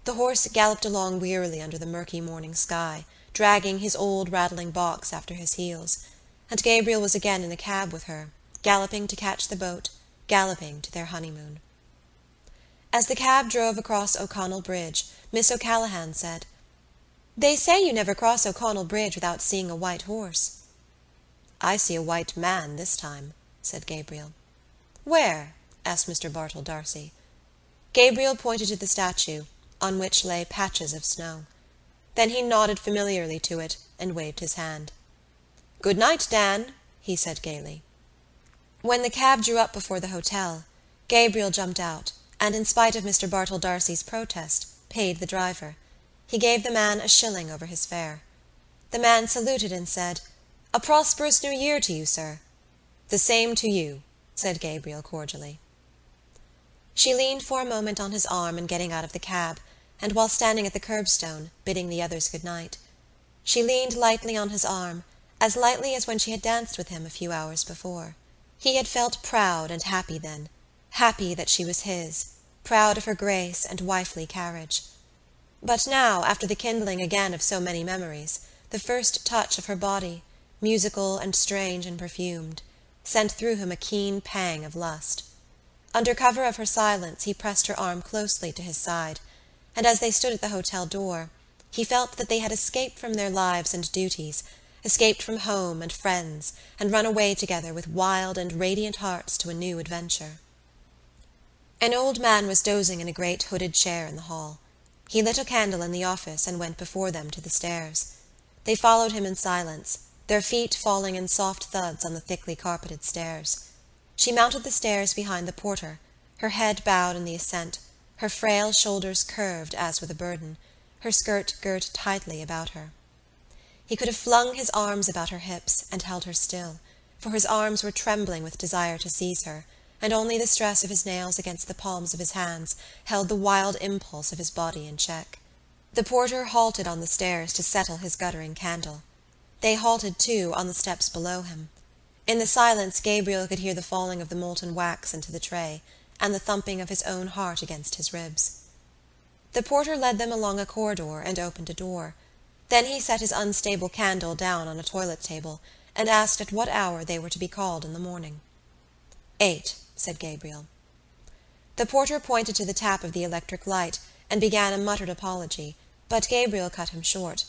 The horse galloped along wearily under the murky morning sky, dragging his old rattling box after his heels, and Gabriel was again in the cab with her, galloping to catch the boat, galloping to their honeymoon. As the cab drove across O'Connell Bridge, Miss O'Callaghan said, "They say you never cross O'Connell Bridge without seeing a white horse." "I see a white man this time," said Gabriel. "Where?" asked Mr. Bartell D'Arcy. Gabriel pointed to the statue, on which lay patches of snow. Then he nodded familiarly to it and waved his hand. "Good night, Dan," he said gaily. When the cab drew up before the hotel, Gabriel jumped out, and in spite of Mr. Bartell D'Arcy's protest, paid the driver. He gave the man a shilling over his fare. The man saluted and said, "A prosperous New Year to you, sir." "The same to you," said Gabriel cordially. She leaned for a moment on his arm in getting out of the cab, and while standing at the curbstone, bidding the others good night. She leaned lightly on his arm, as lightly as when she had danced with him a few hours before. He had felt proud and happy then, happy that she was his, proud of her grace and wifely carriage. But now, after the kindling again of so many memories, the first touch of her body, musical and strange and perfumed, sent through him a keen pang of lust. Under cover of her silence he pressed her arm closely to his side, and as they stood at the hotel door, he felt that they had escaped from their lives and duties, escaped from home and friends, and run away together with wild and radiant hearts to a new adventure. An old man was dozing in a great hooded chair in the hall. He lit a candle in the office and went before them to the stairs. They followed him in silence, their feet falling in soft thuds on the thickly carpeted stairs. She mounted the stairs behind the porter, her head bowed in the ascent, her frail shoulders curved as with a burden, her skirt girt tightly about her. He could have flung his arms about her hips and held her still, for his arms were trembling with desire to seize her, and only the stress of his nails against the palms of his hands held the wild impulse of his body in check. The porter halted on the stairs to settle his guttering candle. They halted, too, on the steps below him. In the silence Gabriel could hear the falling of the molten wax into the tray, and the thumping of his own heart against his ribs. The porter led them along a corridor and opened a door. Then he set his unstable candle down on a toilet table, and asked at what hour they were to be called in the morning. 8, said Gabriel. The porter pointed to the tap of the electric light, and began a muttered apology, but Gabriel cut him short.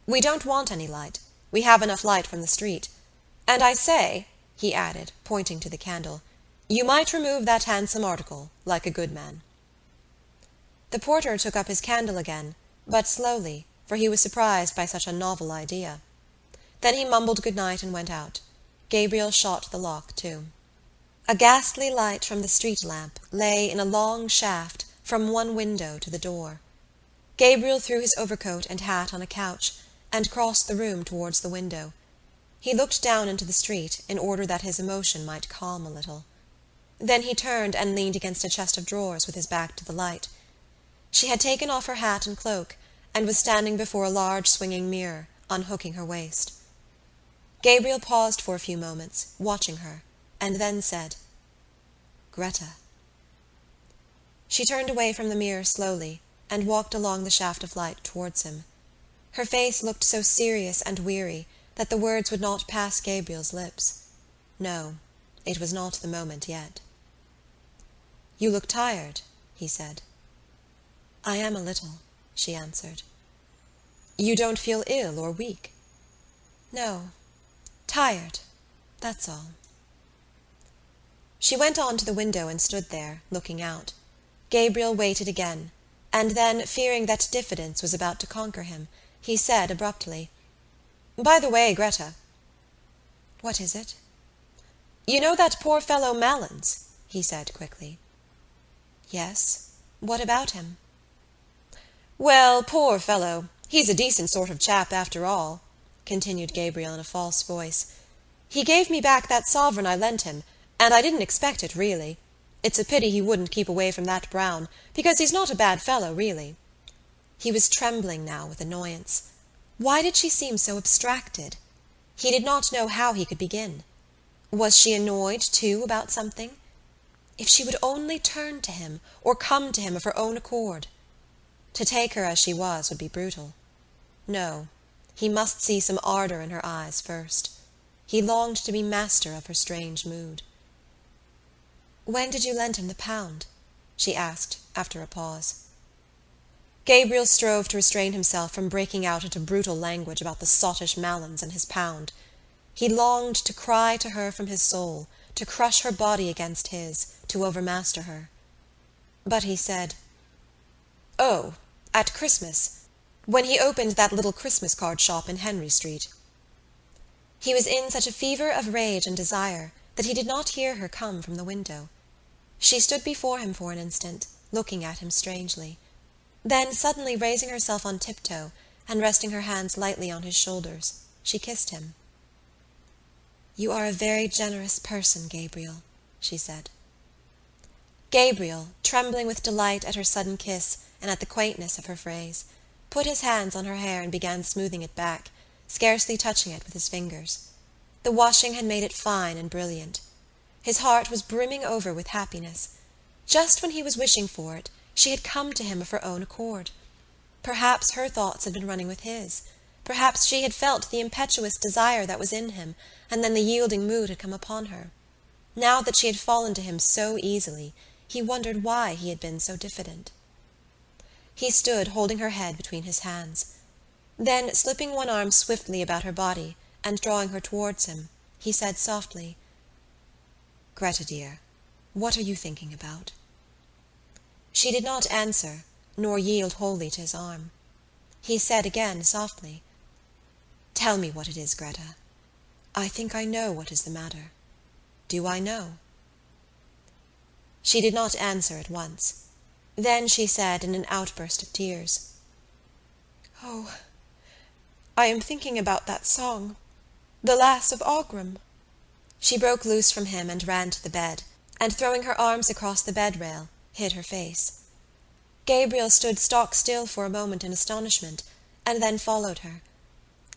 "We don't want any light. We have enough light from the street. And I say," he added, pointing to the candle, "you might remove that handsome article, like a good man." The porter took up his candle again, but slowly, for he was surprised by such a novel idea. Then he mumbled good night and went out. Gabriel shot the lock too. A ghastly light from the street lamp lay in a long shaft from one window to the door. Gabriel threw his overcoat and hat on a couch and crossed the room towards the window. He looked down into the street in order that his emotion might calm a little. Then he turned and leaned against a chest of drawers with his back to the light. She had taken off her hat and cloak, and was standing before a large swinging mirror, unhooking her waist. Gabriel paused for a few moments, watching her, and then said, "Greta." She turned away from the mirror slowly, and walked along the shaft of light towards him. Her face looked so serious and weary that the words would not pass Gabriel's lips. No, it was not the moment yet. "You look tired," he said. "I am a little," she answered. "You don't feel ill or weak?" "No, tired, that's all." She went on to the window and stood there, looking out. Gabriel waited again, and then, fearing that diffidence was about to conquer him, he said abruptly, "By the way, Greta." What is it? You know that poor fellow Malins? He said quickly. Yes. What about him? Well, poor fellow, he's a decent sort of chap after all, continued Gabriel in a false voice. He gave me back that sovereign I lent him, and I didn't expect it, really. It's a pity he wouldn't keep away from that Brown, because he's not a bad fellow, really. He was trembling now with annoyance. Why did she seem so abstracted? He did not know how he could begin. Was she annoyed, too, about something? If she would only turn to him, or come to him of her own accord. To take her as she was would be brutal. No, he must see some ardour in her eyes first. He longed to be master of her strange mood. When did you lend him the £1? She asked, after a pause. Gabriel strove to restrain himself from breaking out into brutal language about the sottish Malins and his £1. He longed to cry to her from his soul, to crush her body against his, to overmaster her. But he said, "Oh, at Christmas, when he opened that little Christmas card shop in Henry Street." He was in such a fever of rage and desire that he did not hear her come from the window. She stood before him for an instant, looking at him strangely. Then, suddenly raising herself on tiptoe and resting her hands lightly on his shoulders, she kissed him. "You are a very generous person, Gabriel," she said. Gabriel, trembling with delight at her sudden kiss and at the quaintness of her phrase, put his hands on her hair and began smoothing it back, scarcely touching it with his fingers. The washing had made it fine and brilliant. His heart was brimming over with happiness. Just when he was wishing for it, she had come to him of her own accord. Perhaps her thoughts had been running with his. Perhaps she had felt the impetuous desire that was in him, and then the yielding mood had come upon her. Now that she had fallen to him so easily, he wondered why he had been so diffident. He stood holding her head between his hands. Then, slipping one arm swiftly about her body and drawing her towards him, he said softly, "Gretta, dear, what are you thinking about?" She did not answer, nor yield wholly to his arm. He said again softly, "Tell me what it is, Gretta. I think I know what is the matter. Do I know?" She did not answer at once. Then she said in an outburst of tears, "Oh, I am thinking about that song, 'The Lass of Aughrim.'" She broke loose from him and ran to the bed, and throwing her arms across the bed-rail, hid her face. Gabriel stood stock-still for a moment in astonishment, and then followed her.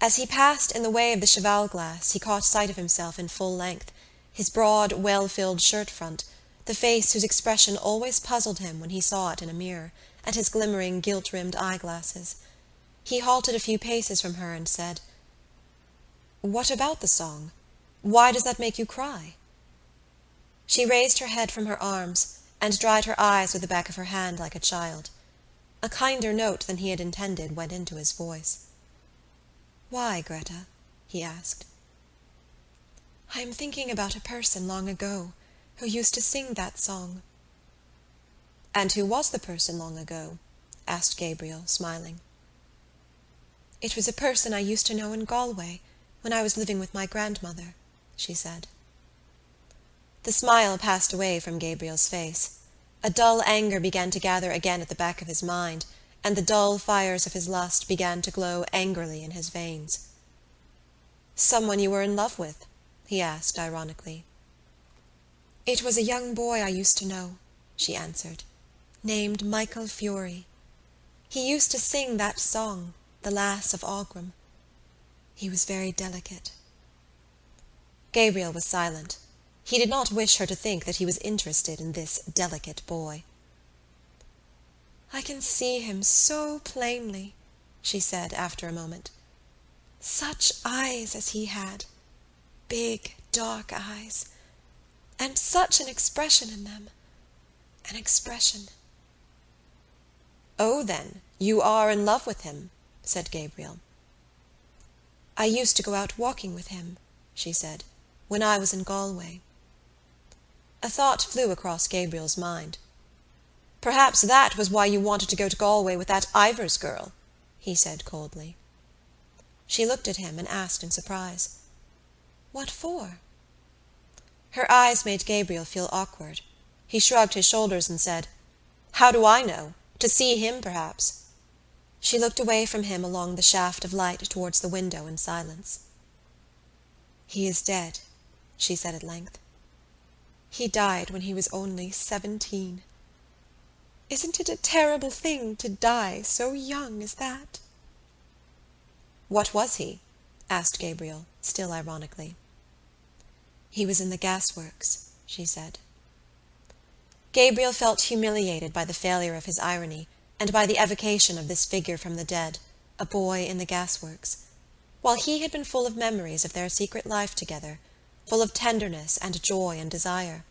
As he passed in the way of the cheval-glass, he caught sight of himself in full length, his broad, well-filled shirt-front, the face whose expression always puzzled him when he saw it in a mirror, and his glimmering gilt-rimmed eyeglasses. He halted a few paces from her and said, "What about the song? Why does that make you cry?" She raised her head from her arms and dried her eyes with the back of her hand like a child. A kinder note than he had intended went into his voice. "Why, Gretta?" he asked. "I am thinking about a person long ago who used to sing that song." "And who was the person long ago?" asked Gabriel, smiling. "It was a person I used to know in Galway when I was living with my grandmother," she said. The smile passed away from Gabriel's face. A dull anger began to gather again at the back of his mind, and the dull fires of his lust began to glow angrily in his veins. "Someone you were in love with?" he asked ironically. "It was a young boy I used to know," she answered, "named Michael Fury. He used to sing that song, 'The Lass of Aughrim.' He was very delicate." Gabriel was silent. He did not wish her to think that he was interested in this delicate boy. "I can see him so plainly," she said after a moment. "Such eyes as he had, big, dark eyes, and such an expression in them, an expression." "Oh, then, you are in love with him," said Gabriel. "I used to go out walking with him," she said, "when I was in Galway." A thought flew across Gabriel's mind. "Perhaps that was why you wanted to go to Galway with that Ivors girl," he said coldly. She looked at him and asked in surprise, What for? Her eyes made Gabriel feel awkward. He shrugged his shoulders and said, "How do I know? To see him, perhaps." She looked away from him along the shaft of light towards the window in silence. "He is dead," she said at length. "He died when he was only 17. Isn't it a terrible thing to die so young as that?" "What was he?" asked Gabriel, still ironically. "He was in the gasworks," she said. Gabriel felt humiliated by the failure of his irony, and by the evocation of this figure from the dead, a boy in the gasworks. While he had been full of memories of their secret life together, full of tenderness and joy and desire,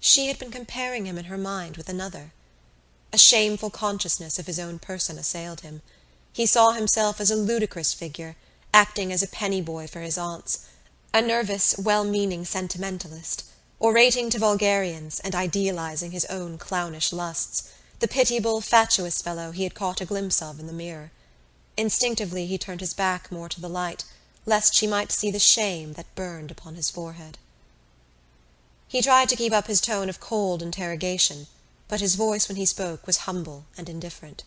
she had been comparing him in her mind with another. A shameful consciousness of his own person assailed him. He saw himself as a ludicrous figure, acting as a penny boy for his aunts, a nervous, well-meaning sentimentalist, orating to vulgarians and idealizing his own clownish lusts, the pitiable, fatuous fellow he had caught a glimpse of in the mirror. Instinctively he turned his back more to the light, lest she might see the shame that burned upon his forehead. He tried to keep up his tone of cold interrogation, but his voice when he spoke was humble and indifferent.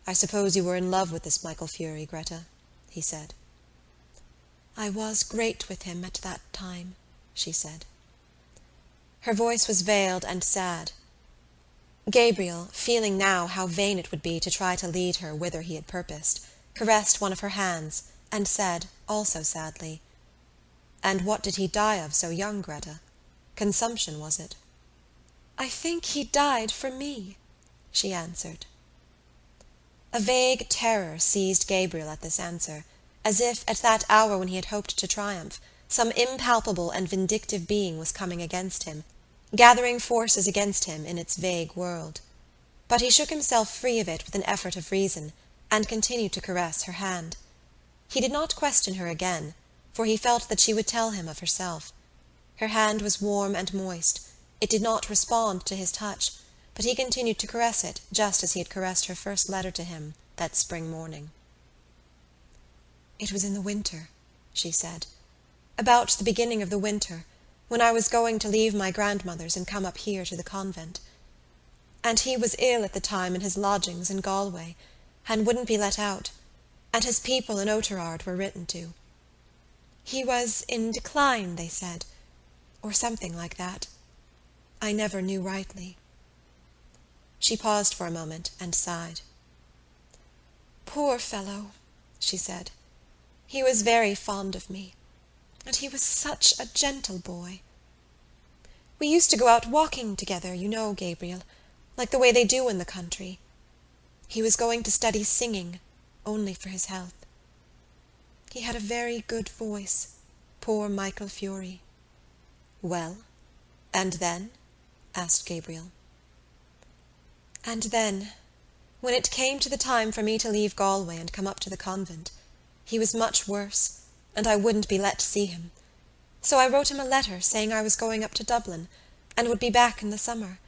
"I suppose you were in love with this Michael Furey, Gretta," he said. "I was great with him at that time," she said. Her voice was veiled and sad. Gabriel, feeling now how vain it would be to try to lead her whither he had purposed, caressed one of her hands and said, also sadly, "And what did he die of so young, Gretta? Consumption, was it?" "I think he died for me," she answered. A vague terror seized Gabriel at this answer, as if, at that hour when he had hoped to triumph, some impalpable and vindictive being was coming against him, gathering forces against him in its vague world. But he shook himself free of it with an effort of reason, and continued to caress her hand. He did not question her again, for he felt that she would tell him of herself. Her hand was warm and moist. It did not respond to his touch, but he continued to caress it just as he had caressed her first letter to him that spring morning. "It was in the winter," she said, "about the beginning of the winter, when I was going to leave my grandmother's and come up here to the convent. And he was ill at the time in his lodgings in Galway, and wouldn't be let out, and his people in Oughterard were written to. He was in decline, they said, or something like that. I never knew rightly." She paused for a moment and sighed. "Poor fellow," she said. "He was very fond of me, and he was such a gentle boy. We used to go out walking together, you know, Gabriel, like the way they do in the country. He was going to study singing, only for his health. He had a very good voice, poor Michael Furey." "Well, and then?" asked Gabriel. "And then, when it came to the time for me to leave Galway and come up to the convent, he was much worse, and I wouldn't be let see him. So I wrote him a letter saying I was going up to Dublin, and would be back in the summer,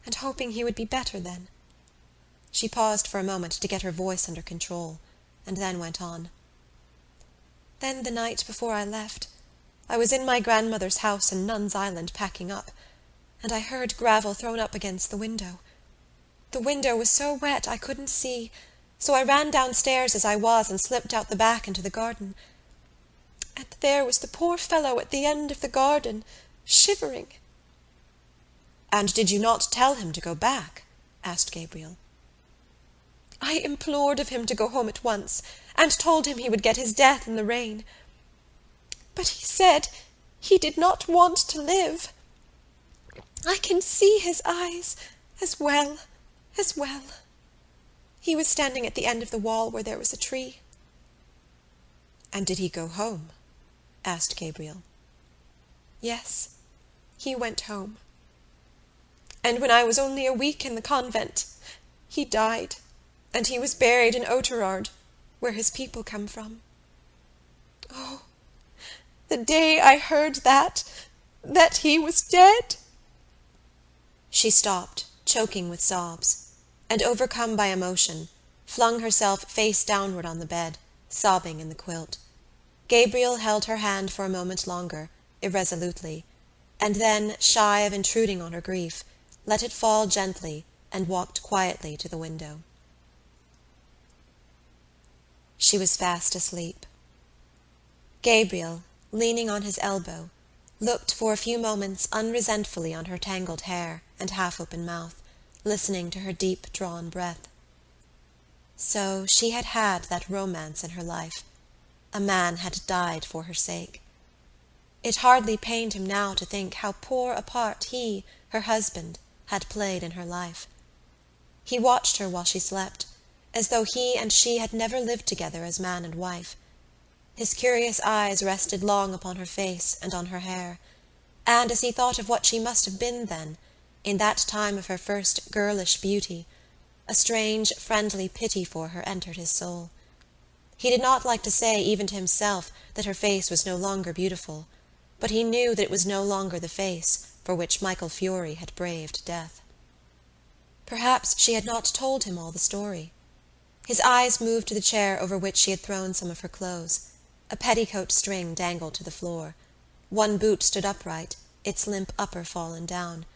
and hoping he would be better then." She paused for a moment to get her voice under control, and then went on. "Then the night before I left, I was in my grandmother's house in Nuns' Island packing up, and I heard gravel thrown up against the window. The window was so wet I couldn't see, so I ran downstairs as I was and slipped out the back into the garden. And there was the poor fellow at the end of the garden, shivering." "And did you not tell him to go back?" asked Gabriel. "I implored of him to go home at once, and told him he would get his death in the rain. But he said he did not want to live. I can see his eyes as well. He was standing at the end of the wall where there was a tree." "And did he go home?" asked Gabriel. "Yes, he went home. And when I was only a week in the convent, he died, and he was buried in Oughterard, where his people come from. Oh, the day I heard that he was dead—" She stopped, choking with sobs, and, overcome by emotion, flung herself face downward on the bed, sobbing in the quilt. Gabriel held her hand for a moment longer, irresolutely, and then, shy of intruding on her grief, let it fall gently and walked quietly to the window. She was fast asleep. Gabriel, leaning on his elbow, looked for a few moments unresentfully on her tangled hair and half-open mouth, listening to her deep-drawn breath. So she had had that romance in her life. A man had died for her sake. It hardly pained him now to think how poor a part he, her husband, had played in her life. He watched her while she slept, as though he and she had never lived together as man and wife. His curious eyes rested long upon her face and on her hair, and as he thought of what she must have been then, in that time of her first girlish beauty, a strange, friendly pity for her entered his soul. He did not like to say even to himself that her face was no longer beautiful, but he knew that it was no longer the face for which Michael Furey had braved death. Perhaps she had not told him all the story. His eyes moved to the chair over which she had thrown some of her clothes. A petticoat string dangled to the floor. One boot stood upright, its limp upper fallen down.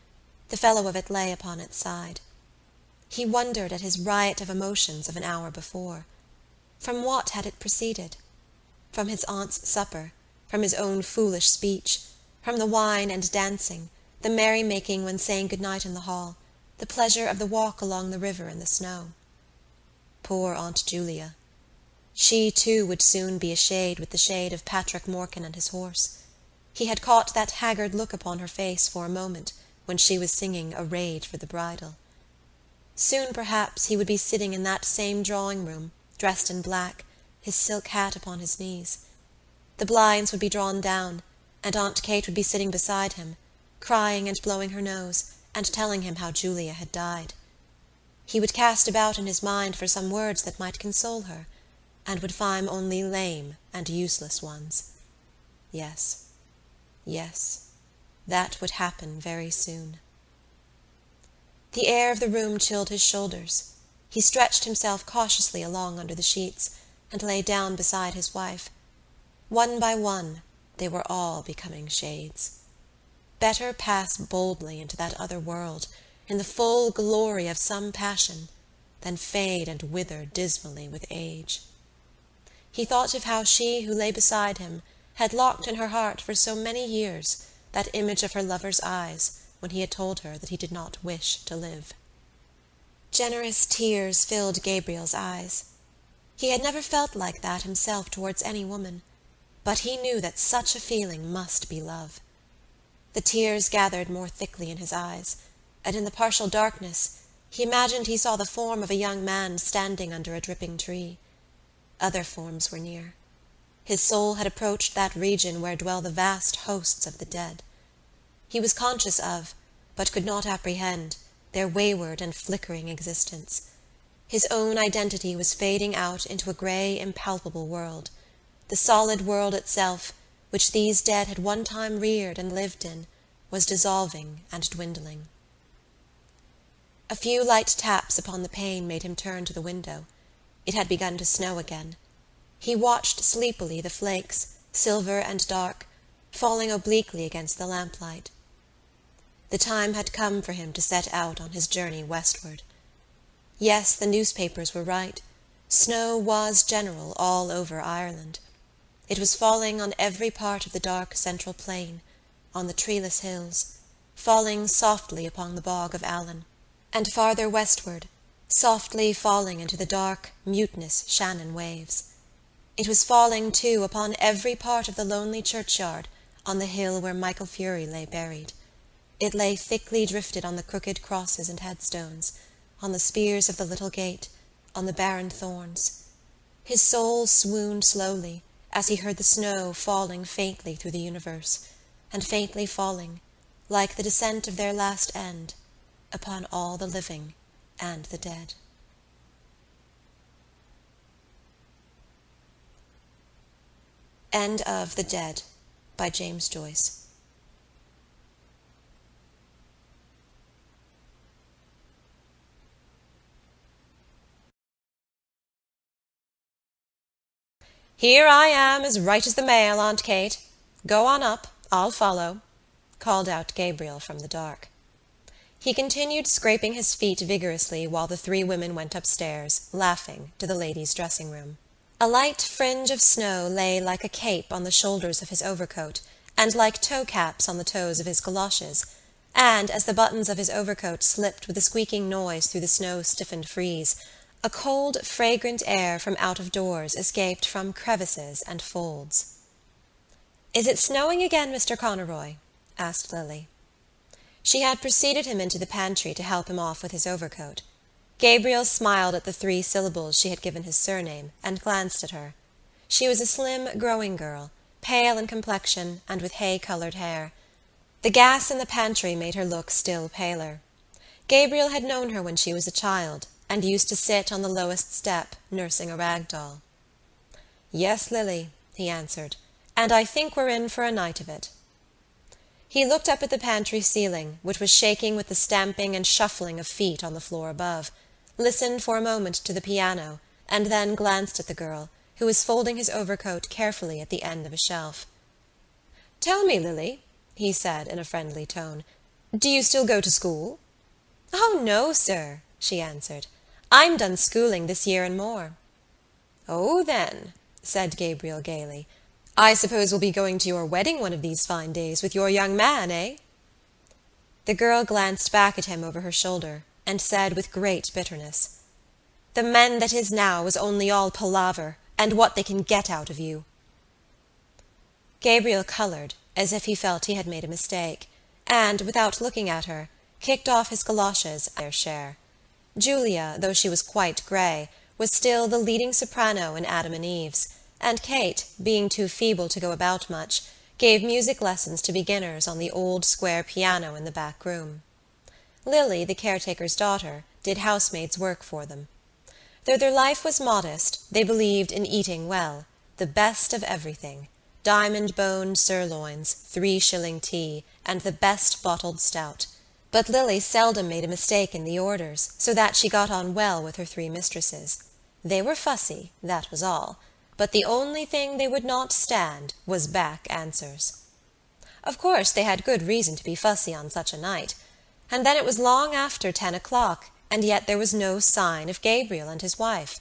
The fellow of it lay upon its side. He wondered at his riot of emotions of an hour before. From what had it proceeded? From his aunt's supper, from his own foolish speech, from the wine and dancing, the merry-making when saying good-night in the hall, the pleasure of the walk along the river in the snow. Poor Aunt Julia! She, too, would soon be a shade with the shade of Patrick Morkan and his horse. He had caught that haggard look upon her face for a moment when she was singing A Raid for the Bridal. Soon, perhaps, he would be sitting in that same drawing-room, dressed in black, his silk hat upon his knees. The blinds would be drawn down, and Aunt Kate would be sitting beside him, crying and blowing her nose, and telling him how Julia had died. He would cast about in his mind for some words that might console her, and would find only lame and useless ones. Yes, yes, that would happen very soon. The air of the room chilled his shoulders. He stretched himself cautiously along under the sheets, and lay down beside his wife. One by one, they were all becoming shades. Better pass boldly into that other world, in the full glory of some passion, than fade and wither dismally with age. He thought of how she who lay beside him had locked in her heart for so many years that image of her lover's eyes when he had told her that he did not wish to live. Generous tears filled Gabriel's eyes. He had never felt like that himself towards any woman, but he knew that such a feeling must be love. The tears gathered more thickly in his eyes, and in the partial darkness he imagined he saw the form of a young man standing under a dripping tree. Other forms were near. His soul had approached that region where dwell the vast hosts of the dead. He was conscious of, but could not apprehend, their wayward and flickering existence. His own identity was fading out into a grey, impalpable world. The solid world itself, which these dead had one time reared and lived in, was dissolving and dwindling. A few light taps upon the pane made him turn to the window. It had begun to snow again. He watched sleepily the flakes, silver and dark, falling obliquely against the lamplight. The time had come for him to set out on his journey westward. Yes, the newspapers were right. Snow was general all over Ireland. It was falling on every part of the dark central plain, on the treeless hills, falling softly upon the bog of Allen, and farther westward, softly falling into the dark, mutinous Shannon waves. It was falling, too, upon every part of the lonely churchyard on the hill where Michael Furey lay buried. It lay thickly drifted on the crooked crosses and headstones, on the spears of the little gate, on the barren thorns. His soul swooned slowly as he heard the snow falling faintly through the universe, and faintly falling, like the descent of their last end, upon all the living and the dead. End of The Dead by James Joyce. "Here I am, as right as the mail, Aunt Kate. Go on up, I'll follow," called out Gabriel from the dark. He continued scraping his feet vigorously while the three women went upstairs, laughing, to the ladies' dressing-room. A light fringe of snow lay like a cape on the shoulders of his overcoat, and like toe-caps on the toes of his goloshes, and, as the buttons of his overcoat slipped with a squeaking noise through the snow-stiffened frieze, a cold, fragrant air from out of doors escaped from crevices and folds. "Is it snowing again, Mr. Conroy?" asked Lily. She had preceded him into the pantry to help him off with his overcoat. Gabriel smiled at the 3 syllables she had given his surname, and glanced at her. She was a slim, growing girl, pale in complexion and with hay-coloured hair. The gas in the pantry made her look still paler. Gabriel had known her when she was a child, and used to sit on the lowest step, nursing a rag doll. "Yes, Lily," he answered, "and I think we're in for a night of it." He looked up at the pantry ceiling, which was shaking with the stamping and shuffling of feet on the floor above, listened for a moment to the piano, and then glanced at the girl, who was folding his overcoat carefully at the end of a shelf. "Tell me, Lily," he said in a friendly tone, "do you still go to school?" "Oh, no, sir," she answered. "I'm done schooling this year and more." "Oh, then," said Gabriel gaily, "I suppose we'll be going to your wedding one of these fine days with your young man, eh?" The girl glanced back at him over her shoulder, and said with great bitterness, "The men that is now is only all palaver, and what they can get out of you." Gabriel coloured, as if he felt he had made a mistake, and, without looking at her, kicked off his goloshes their share. Julia, though she was quite grey, was still the leading soprano in Adam and Eve's, and Kate, being too feeble to go about much, gave music lessons to beginners on the old square piano in the back room. Lily, the caretaker's daughter, did housemaid's work for them. Though their life was modest, they believed in eating well, the best of everything, diamond-boned sirloins, 3-shilling tea, and the best bottled stout. But Lily seldom made a mistake in the orders, so that she got on well with her 3 mistresses. They were fussy, that was all, but the only thing they would not stand was back answers. Of course they had good reason to be fussy on such a night, and then it was long after 10 o'clock, and yet there was no sign of Gabriel and his wife.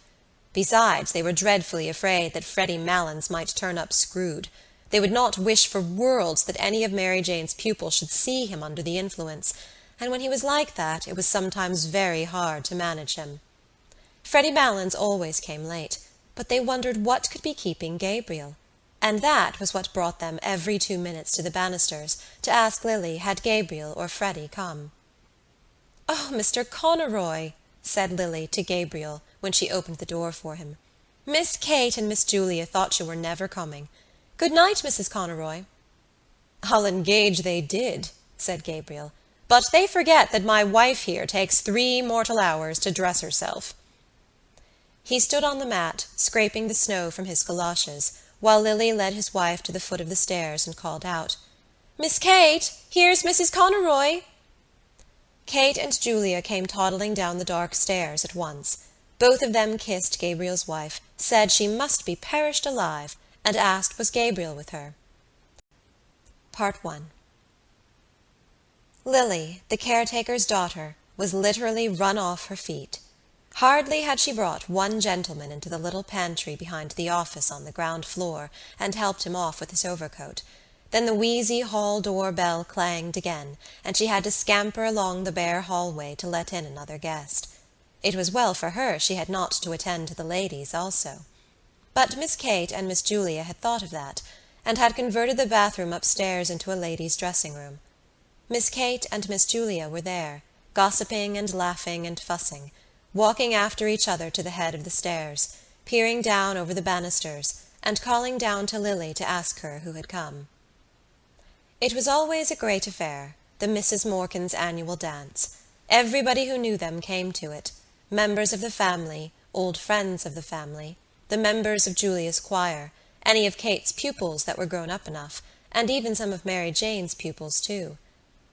Besides, they were dreadfully afraid that Freddy Malins might turn up screwed. They would not wish for worlds that any of Mary Jane's pupils should see him under the influence, and when he was like that it was sometimes very hard to manage him. Freddy Malins always came late, but they wondered what could be keeping Gabriel, and that was what brought them every 2 minutes to the banisters to ask Lily had Gabriel or Freddy come. "Oh, Mr. Conroy," said Lily to Gabriel when she opened the door for him, "Miss Kate and Miss Julia thought you were never coming. Good night, Mrs. Conroy." "I'll engage they did," said Gabriel, "but they forget that my wife here takes 3 mortal hours to dress herself." He stood on the mat, scraping the snow from his goloshes, while Lily led his wife to the foot of the stairs and called out, "Miss Kate, here's Mrs. Conroy." Kate and Julia came toddling down the dark stairs at once. Both of them kissed Gabriel's wife, said she must be perished alive, and asked was Gabriel with her. Part 1. Lily, the caretaker's daughter, was literally run off her feet. Hardly had she brought one gentleman into the little pantry behind the office on the ground floor and helped him off with his overcoat, then the wheezy hall door bell clanged again, and she had to scamper along the bare hallway to let in another guest. It was well for her she had not to attend to the ladies also. But Miss Kate and Miss Julia had thought of that, and had converted the bathroom upstairs into a ladies' dressing-room. Miss Kate and Miss Julia were there, gossiping and laughing and fussing, walking after each other to the head of the stairs, peering down over the banisters, and calling down to Lily to ask her who had come. It was always a great affair, the Misses Morkan's annual dance. Everybody who knew them came to it, members of the family, old friends of the family, the members of Julia's choir, any of Kate's pupils that were grown up enough, and even some of Mary Jane's pupils too.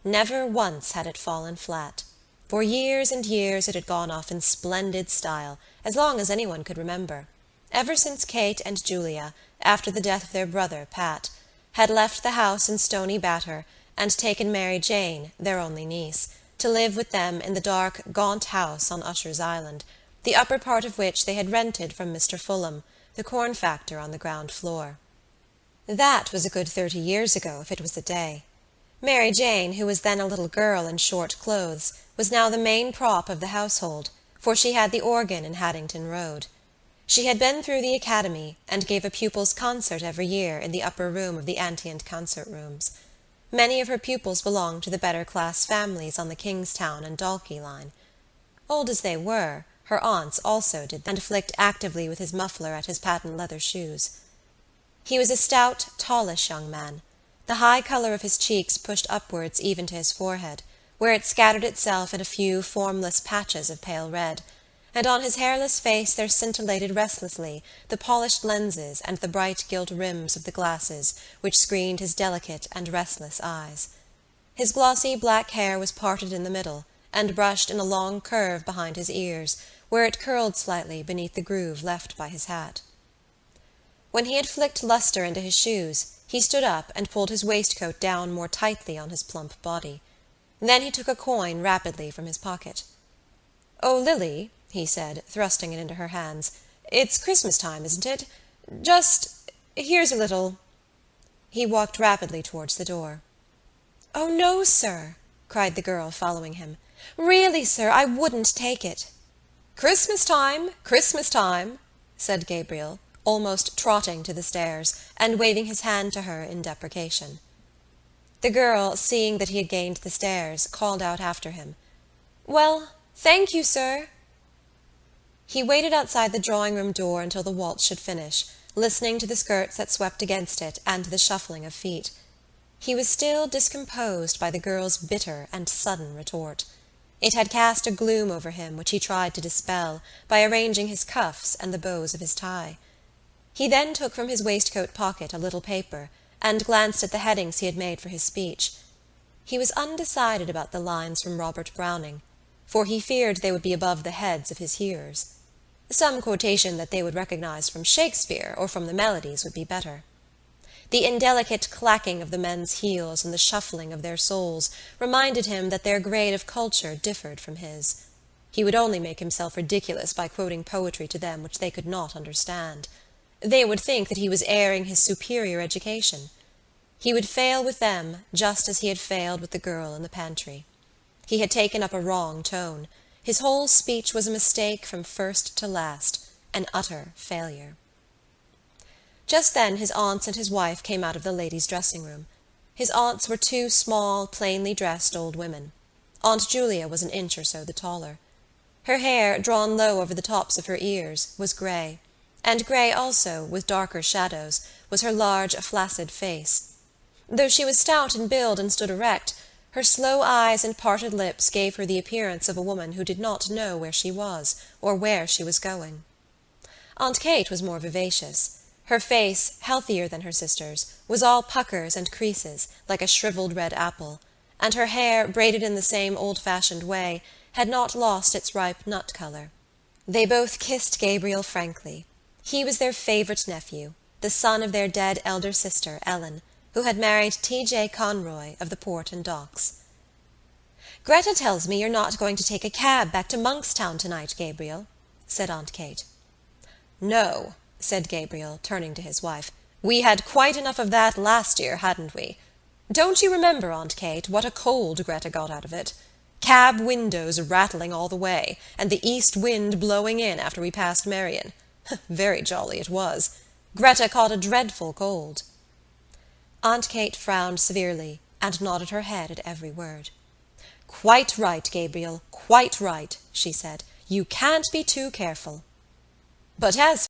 Never once had it fallen flat. For years and years it had gone off in splendid style, as long as anyone could remember, ever since Kate and Julia, after the death of their brother Pat, had left the house in Stony Batter and taken Mary Jane, their only niece, to live with them in the dark, gaunt house on Usher's Island, the upper part of which they had rented from Mr. Fulham, the corn factor on the ground floor. That was a good 30 years ago, if it was a day. Mary Jane, who was then a little girl in short clothes, was now the main prop of the household, for she had the organ in Haddington Road. She had been through the academy, and gave a pupils' concert every year in the upper room of the Antient concert rooms. Many of her pupils belonged to the better class families on the Kingstown and Dalkey line. Old as they were, her aunts also did, and flicked actively with his muffler at his patent leather shoes. He was a stout, tallish young man. The high colour of his cheeks pushed upwards even to his forehead, where it scattered itself in a few formless patches of pale red, and on his hairless face there scintillated restlessly the polished lenses and the bright gilt rims of the glasses which screened his delicate and restless eyes. His glossy black hair was parted in the middle, and brushed in a long curve behind his ears, where it curled slightly beneath the groove left by his hat. When he had flicked lustre into his shoes, he stood up and pulled his waistcoat down more tightly on his plump body. Then he took a coin rapidly from his pocket. "Oh, Lily," he said, thrusting it into her hands, "it's Christmas time, isn't it? Here's a little—" He walked rapidly towards the door. "Oh, no, sir," cried the girl, following him. "Really, sir, I wouldn't take it." Christmas time, said Gabriel, almost trotting to the stairs, and waving his hand to her in deprecation. The girl, seeing that he had gained the stairs, called out after him, "Well, thank you, sir." He waited outside the drawing-room door until the waltz should finish, listening to the skirts that swept against it and to the shuffling of feet. He was still discomposed by the girl's bitter and sudden retort. It had cast a gloom over him which he tried to dispel by arranging his cuffs and the bows of his tie. He then took from his waistcoat pocket a little paper and glanced at the headings he had made for his speech. He was undecided about the lines from Robert Browning, for he feared they would be above the heads of his hearers. Some quotation that they would recognize from Shakespeare or from the melodies would be better. The indelicate clacking of the men's heels and the shuffling of their soles reminded him that their grade of culture differed from his. He would only make himself ridiculous by quoting poetry to them which they could not understand. They would think that he was airing his superior education. He would fail with them just as he had failed with the girl in the pantry. He had taken up a wrong tone. His whole speech was a mistake from first to last, an utter failure. Just then his aunts and his wife came out of the ladies' dressing-room. His aunts were two small, plainly dressed old women. Aunt Julia was an inch or so the taller. Her hair, drawn low over the tops of her ears, was grey, and grey also, with darker shadows, was her large, flaccid face. Though she was stout in build and stood erect, her slow eyes and parted lips gave her the appearance of a woman who did not know where she was or where she was going. Aunt Kate was more vivacious. Her face, healthier than her sister's, was all puckers and creases, like a shrivelled red apple, and her hair, braided in the same old-fashioned way, had not lost its ripe nut colour. They both kissed Gabriel frankly. He was their favourite nephew, the son of their dead elder sister, Ellen, who had married T.J. Conroy of the Port and Docks. "Gretta tells me you're not going to take a cab back to Monkstown tonight, Gabriel," said Aunt Kate. "No," said Gabriel, turning to his wife. "We had quite enough of that last year, hadn't we? Don't you remember, Aunt Kate, what a cold Gretta got out of it? Cab windows rattling all the way, and the east wind blowing in after we passed Marion. Very jolly it was. Gretta caught a dreadful cold." Aunt Kate frowned severely and nodded her head at every word. "Quite right, Gabriel, quite right," she said. "You can't be too careful." "But as